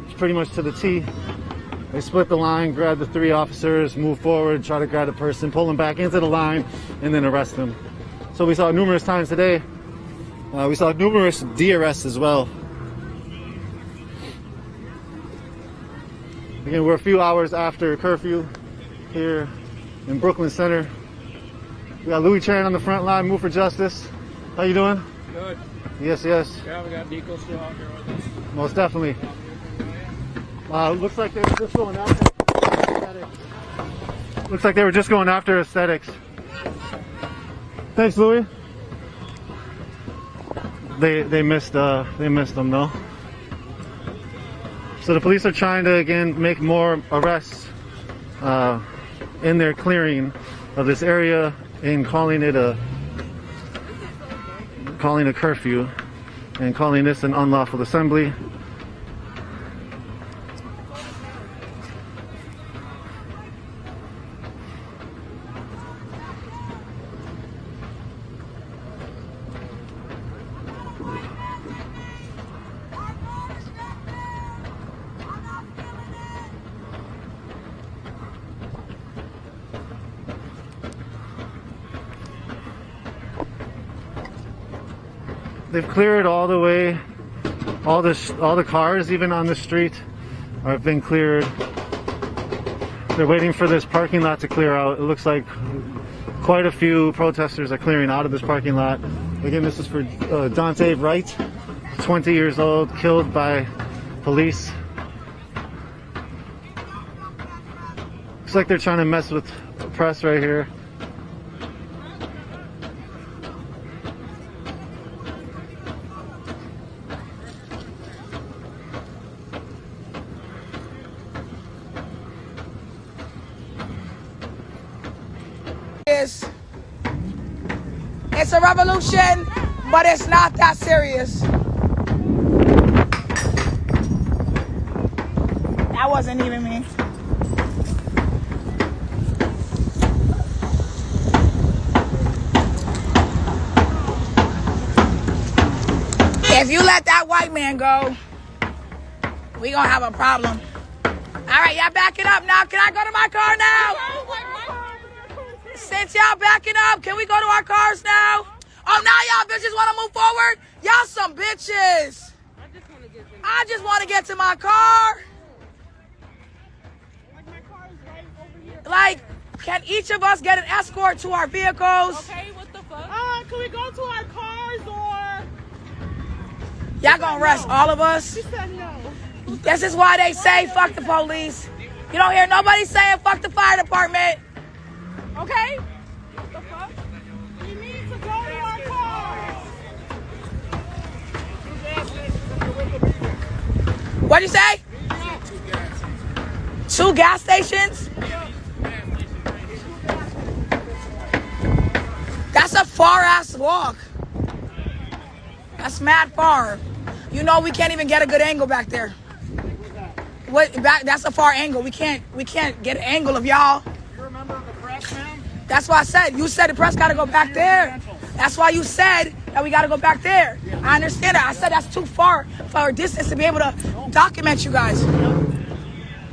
It's pretty much to the T. They split the line, grab the three officers, move forward, try to grab the person, pull them back into the line, and then arrest them. So we saw numerous times today. We saw numerous de-arrests as well. Again, we're a few hours after curfew here in Brooklyn Center. We got Louis Charon on the front line, Move for Justice. How you doing? Good. Yes, yes. Yeah, we got Deco still out here with us. Most definitely. Looks like they were just going after aesthetics. Looks like they were just going after aesthetics. Thanks, Louis. They missed them though. So the police are trying to again make more arrests in their clearing of this area and calling a curfew and calling this an unlawful assembly. They've cleared all the way, all the cars even on the street have been cleared. They're waiting for this parking lot to clear out. It looks like quite a few protesters are clearing out of this parking lot. Again, this is for Dante Wright, 20 years old, killed by police. Looks like they're trying to mess with the press right here. It's a revolution, but it's not that serious. That wasn't even me. If you let that white man go, we gonna have a problem. All right, y'all back it up now. Can I go to my car now? Since y'all backing up, can we go to our cars now? Oh, now y'all bitches want to move forward? Y'all some bitches. I just want to get to my car. Like, can each of us get an escort to our vehicles? Okay, what the fuck? Can we go to our cars or? Y'all gonna arrest all of us? She said no. This is why they say fuck the police. You don't hear nobody saying fuck the fire department. Okay? What the fuck? We need to go to our cars. What'd you say? 2 gas stations? That's a far ass walk. That's mad far. You know we can't even get a good angle back there. That's a far angle. We can't get an angle of y'all. You remember the press, ma'am? That's why I said, you said the press gotta go back there. That's why you said that we gotta go back there. I understand that. I said that's too far for a distance to be able to document you guys.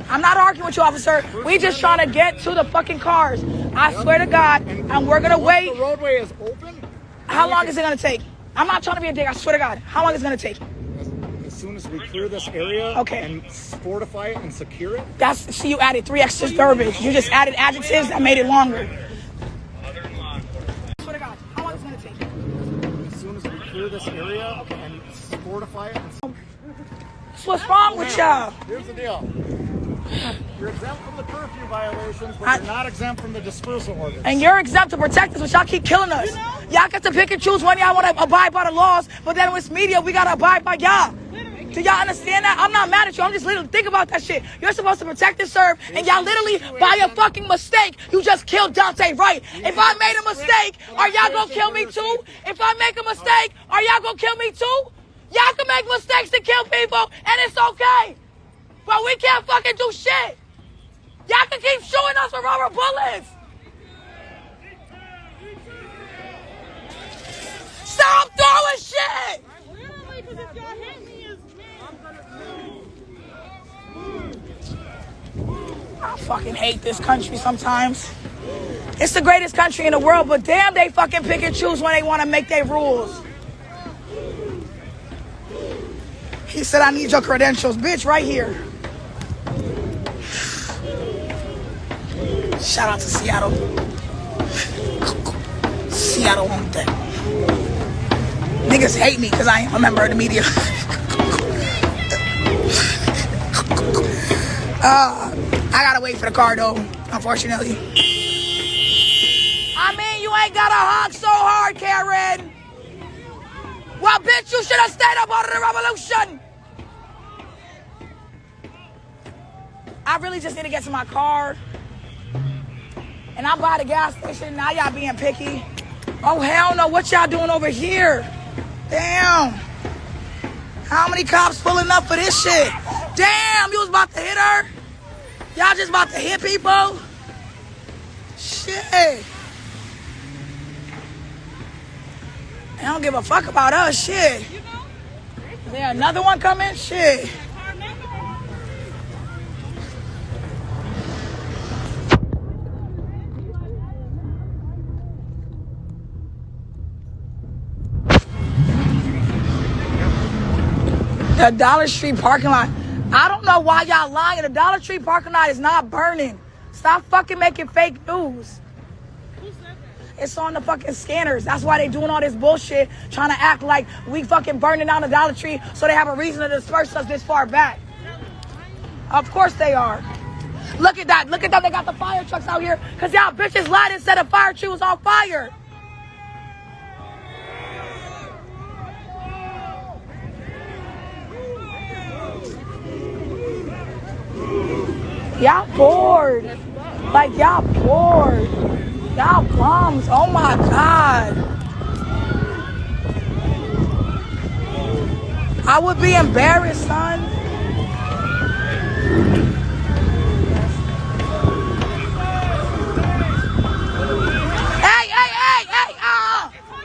I'm not arguing with you, officer. We just trying to get to the fucking cars. I swear to God, and we're gonna wait. The roadway is open. How long is it gonna take? I'm not trying to be a dick. I swear to God. How long is it gonna take? As soon as we clear this area and fortify it and secure it. See, you added 3 extra verbiage. You just added adjectives that made it longer. I swear to God. How long is it gonna take? As soon as we clear this area and fortify it. What's wrong with y'all? Here's the deal. You're exempt from the curfew violations, but you're not exempt from the dispersal orders. And you're exempt to protect us, but y'all keep killing us. Y'all get to pick and choose when y'all want to abide by the laws, but then when it's media, we got to abide by y'all. Do y'all understand that? I'm not mad at you. I'm just literally think about that shit. You're supposed to protect and serve, and y'all literally, by a fucking mistake, you just killed Dante Wright. If I made a mistake, are y'all going to kill me too? If I make a mistake, are y'all going to kill me too? Y'all can make mistakes to kill people, and it's okay. But we can't fucking do shit. Y'all can keep shooting us with rubber bullets. Stop throwing shit. Literally, because if y'all hit me, I fucking hate this country sometimes. It's the greatest country in the world, but damn, they fucking pick and choose when they want to make their rules. He said, I need your credentials. Bitch, right here. Shout out to Seattle. Seattle on deck. Niggas hate me because I am a member of the media. I gotta wait for the car though, unfortunately. I mean, you ain't gotta honk so hard, Karen. Well, bitch, you should have stayed up under the revolution. I really just need to get to my car. And I'm by the gas station. Now y'all being picky. Oh, hell no. What y'all doing over here? Damn. How many cops pulling up for this shit? Damn, you was about to hit her? Y'all just about to hit people? Shit. They don't give a fuck about us. Shit. Is there another one coming? Shit. The Dollar Tree parking lot. I don't know why y'all lying. The Dollar Tree parking lot is not burning. Stop fucking making fake news. It's on the fucking scanners. That's why they doing all this bullshit, trying to act like we fucking burning down the Dollar Tree so they have a reason to disperse us this far back. Of course they are. Look at that. Look at them. They got the fire trucks out here because y'all bitches lied and said the fire tree was on fire. Y'all bored. Like, y'all bored. Y'all bums. Oh, my God. I would be embarrassed, son. Hey, hey, hey, hey,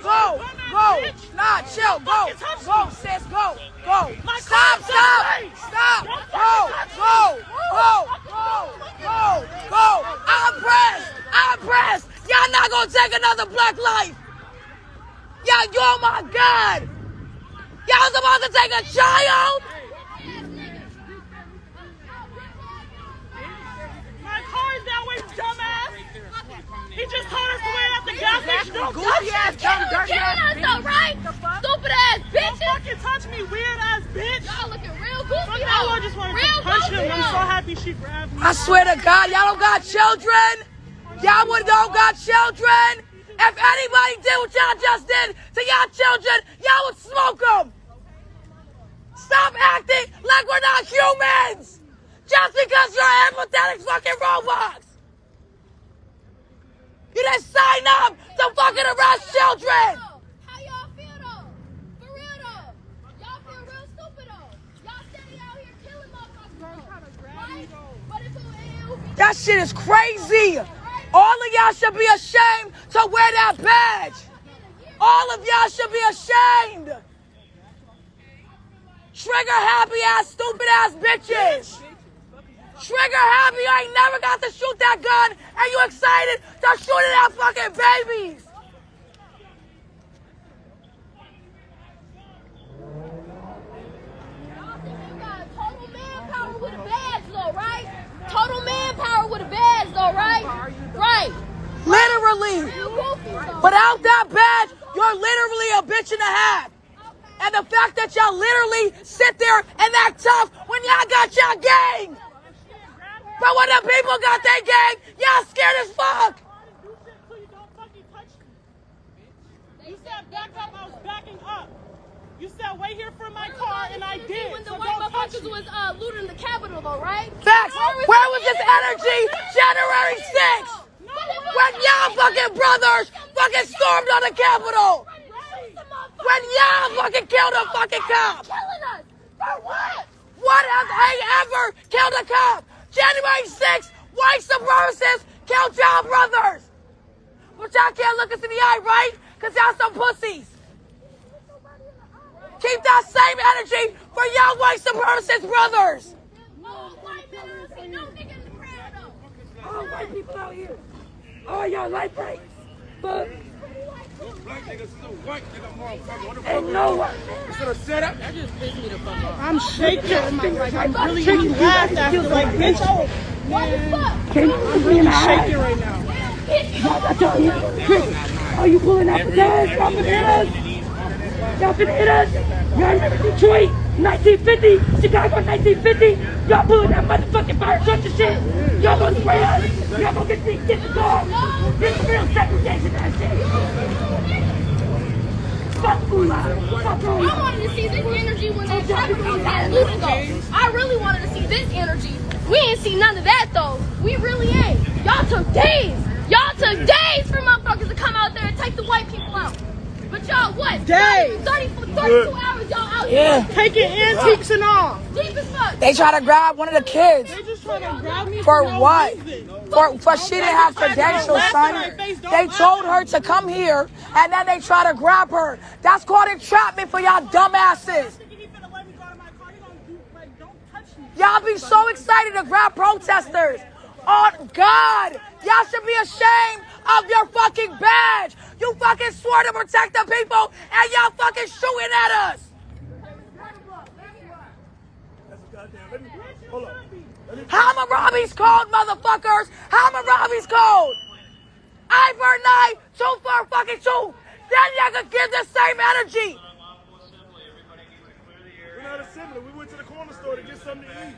go, go. Nah, chill, go, go, sis, go, go. Stop, stop, stop, go, go, go, go, go, go. I'm pressed. Y'all not gonna take another black life. Y'all, oh my God. Y'all was about to take a child? my car nasty, goofy ass, dumb, dirty ass bitch. Right? Stupid ass bitches. Don't fucking touch me, weird ass bitch. Y'all looking real goofy. I just wanted to punch him. I'm so happy she grabbed me. I swear to God, y'all don't got children. Y'all don't got children. If anybody did what y'all just did to y'all children, y'all would smoke them. Stop acting like we're not humans. Just because you're empathetic fucking robots. You didn't sign up to fucking arrest children. How y'all feel though? For real though? Y'all feel real stupid though? Y'all steady out here killing motherfuckers, right? But it's ill. That shit is crazy. All of y'all should be ashamed to wear that badge. All of y'all should be ashamed. Trigger happy ass, stupid ass bitches. Trigger happy, you ain't never got to shoot that gun and you excited to shoot it at fucking babies. Total manpower with a badge though, right? Total manpower with a badge though, right? Right. Literally. Without that badge, you're literally a bitch and a half. And the fact that y'all literally sit there and act tough when y'all got y'all gang. But when the people got their gang, y'all scared as fuck. You said back up, I was backing up. You said wait here for my car, and I did. When the white motherfuckers was looting the Capitol though, right? Facts. Where was this energy January 6th? When y'all fucking brothers fucking stormed on the Capitol. When y'all fucking killed a fucking cop. Killing us. For what? What have they ever killed a cop? January 6th, white supremacists killed y'all brothers. But y'all can't look us in the eye, right? Because y'all some pussies. Keep that same energy for y'all white supremacist brothers. No white supremacy, no niggas in the crowd though. All white people out here. All y'all light breaks. But and no one. That just pissed me the fuck off. I'm shaking. Like, I really laughed after, like, bitch. I'm really shaking right now. Are you pulling out the guns? Y'all finna hit us? Y'all finna hit us? Y'all remember Detroit, 1950, Chicago, 1950? Y'all pulling that motherfucking fire truck and shit? Y'all gonna spray us? Y'all gonna get the car? This is real segregation, that shit. Fuck I wanted to see this energy when that Capitol was at looting though. I really wanted to see this energy. We ain't see none of that though. We really ain't. Y'all took days. Y'all took days for motherfuckers to come out there and take the white people out. But y'all what? Days. 32 hours y'all out here. Taking antiques and all. Deep as fuck. They try to grab one of the kids. They just try to grab me for no what? reason. For she didn't have credentials, son. They told her to come here, and then they try to grab her. That's called entrapment for y'all dumbasses. Y'all be so excited to grab protesters. Oh, God. Y'all should be ashamed of your fucking badge. You fucking swore to protect the people, and y'all fucking shooting at us. Hammurabi's code, motherfuckers. Hammurabi's code. I for an eye, two for a fucking two. Then y'all can give the same energy. We're not assembling. We went to the corner store to get something to eat.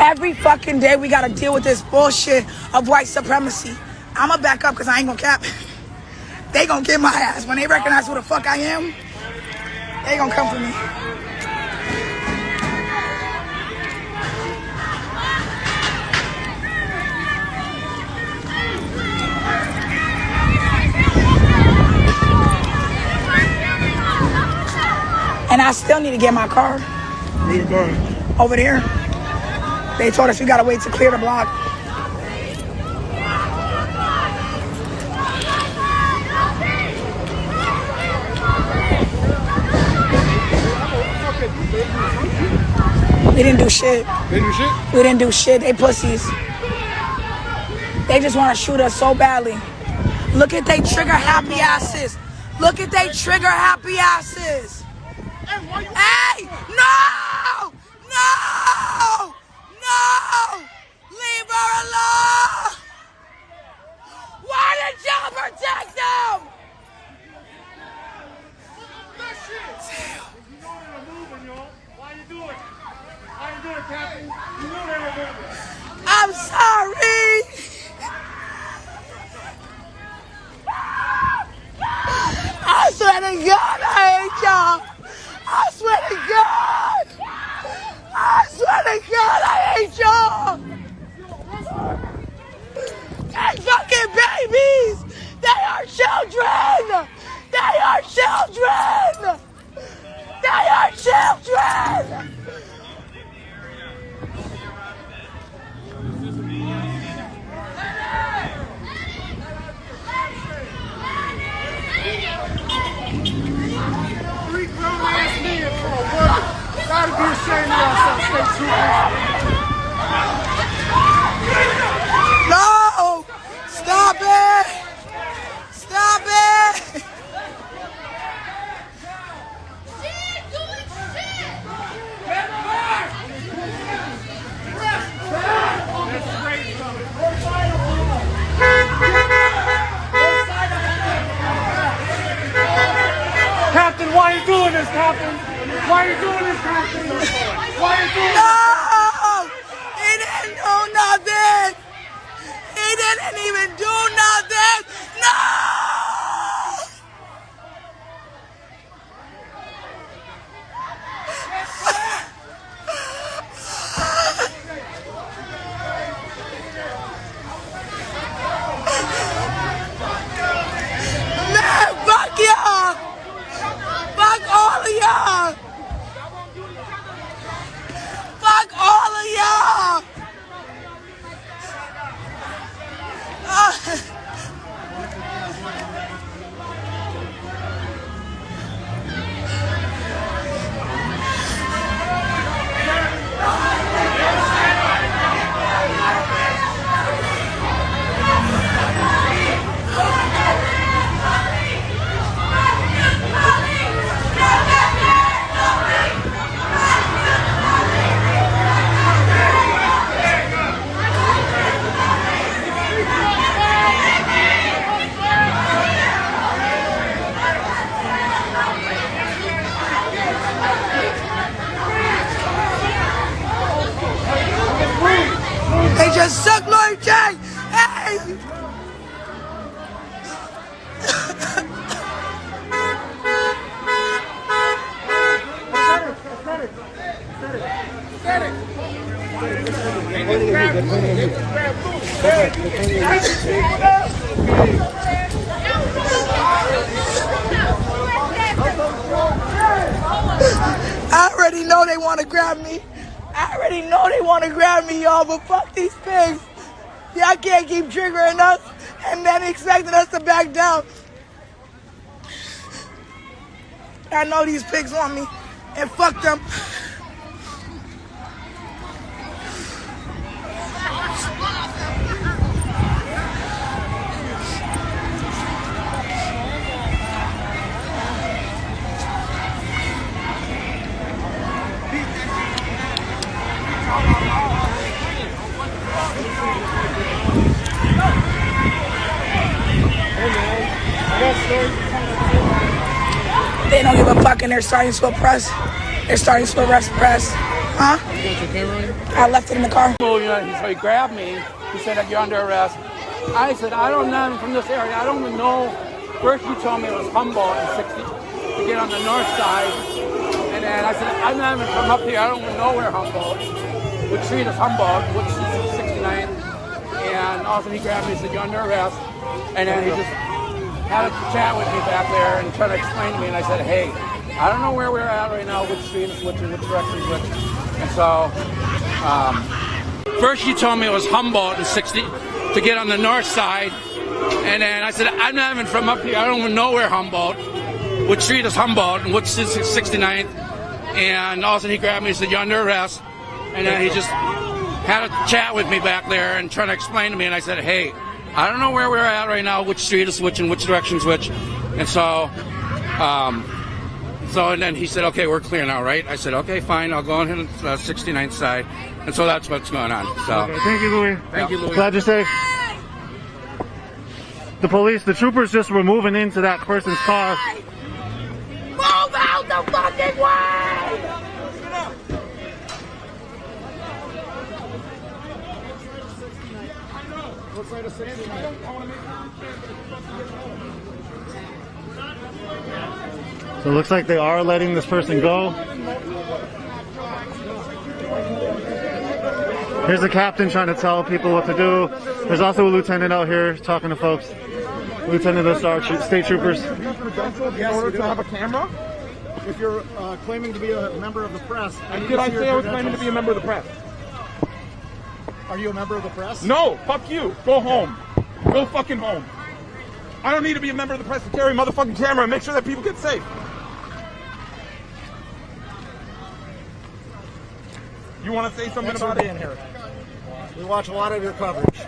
Every fucking day we gotta deal with this bullshit of white supremacy. I'ma back up because I ain't gonna cap. They gonna get my ass. When they recognize who the fuck I am, they gonna come for me. And I still need to get my car. Where you going? Over there. They told us we gotta wait to clear the block. We didn't do shit. They do shit? We didn't do shit. They pussies. They just want to shoot us so badly. Look at they trigger happy asses. Look at they trigger happy asses. Hey, no! No! No! Leave her alone! Why did y'all protect them? I'm sorry. I swear to God, I hate y'all. I swear to God. I swear to God, I hate y'all. They fucking babies. They are children. They are children. They are children. Three grown-ass men for a woman. Gotta be ashamed of yourself, state troopers. No! Stop it! Stop it! Captain, why are you doing this, Captain? Why are you doing this, Captain? Why are you doing this? No! He didn't do nothing! He didn't even do nothing! No! Man, fuck y'all! Fuck all of y'all! Fuck all of y'all! They just suck Lloyd J. Hey! I already know they want to grab me. I already know they want to grab me, y'all, but fuck these pigs. Y'all can't keep triggering us and then expecting us to back down. I know these pigs want me, and fuck them. They don't give a fuck and they're starting to oppress. They're starting to arrest press. Huh? I left it in the car. So he grabbed me. He said that you're under arrest. I said, I don't know from this area. I don't even know. First you told me it was Humboldt and 60 to get on the north side. And then I said, I'm not even from up here. I don't even know where Humboldt. Which street is Humboldt, which is 69th. And also he grabbed me and said, you're under arrest. And then he just had a chat with me back there and tried to explain to me. And I said, hey, I don't know where we're at right now, which street is which and which direction is which. And so, first you told me it was Humboldt and 60 to get on the north side. And then I said, I'm not even from up here. I don't even know where Humboldt, which street is Humboldt and which is 69th. And all of a sudden he grabbed me and said, you're under arrest. And then he just had a chat with me back there and trying to explain to me. And I said, hey, I don't know where we're at right now, which street is which and which direction is which. And so, and then he said, okay, we're clear now, right? I said, okay, fine, I'll go on the 69th side. And so that's what's going on. So, Okay, thank you, Louis. Thank you, Louis. Glad you're safe. The police, the troopers just were moving into that person's car. Move out the fucking way! So it looks like they are letting this person go. Here's the captain trying to tell people what to do. There's also a lieutenant out here talking to folks. Lieutenant of the state troopers. In order to have a camera? If you're claiming to be a member of the press. Did I say I was claiming to be a member of the press? Are you a member of the press? No, fuck you. Go home. Go fucking home. I don't need to be a member of the press to carry a motherfucking camera and make sure that people get safe. You want to say something Thanks about for it? being here. We watch a lot of your coverage.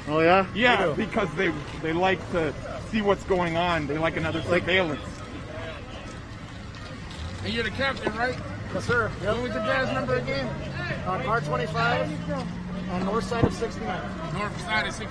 Oh yeah? Yeah, because they like to see what's going on. They like another surveillance. And you're the captain, right? Yes, sir. Yep. What was the gas number again? On R25 on north side of 69. North side of 69.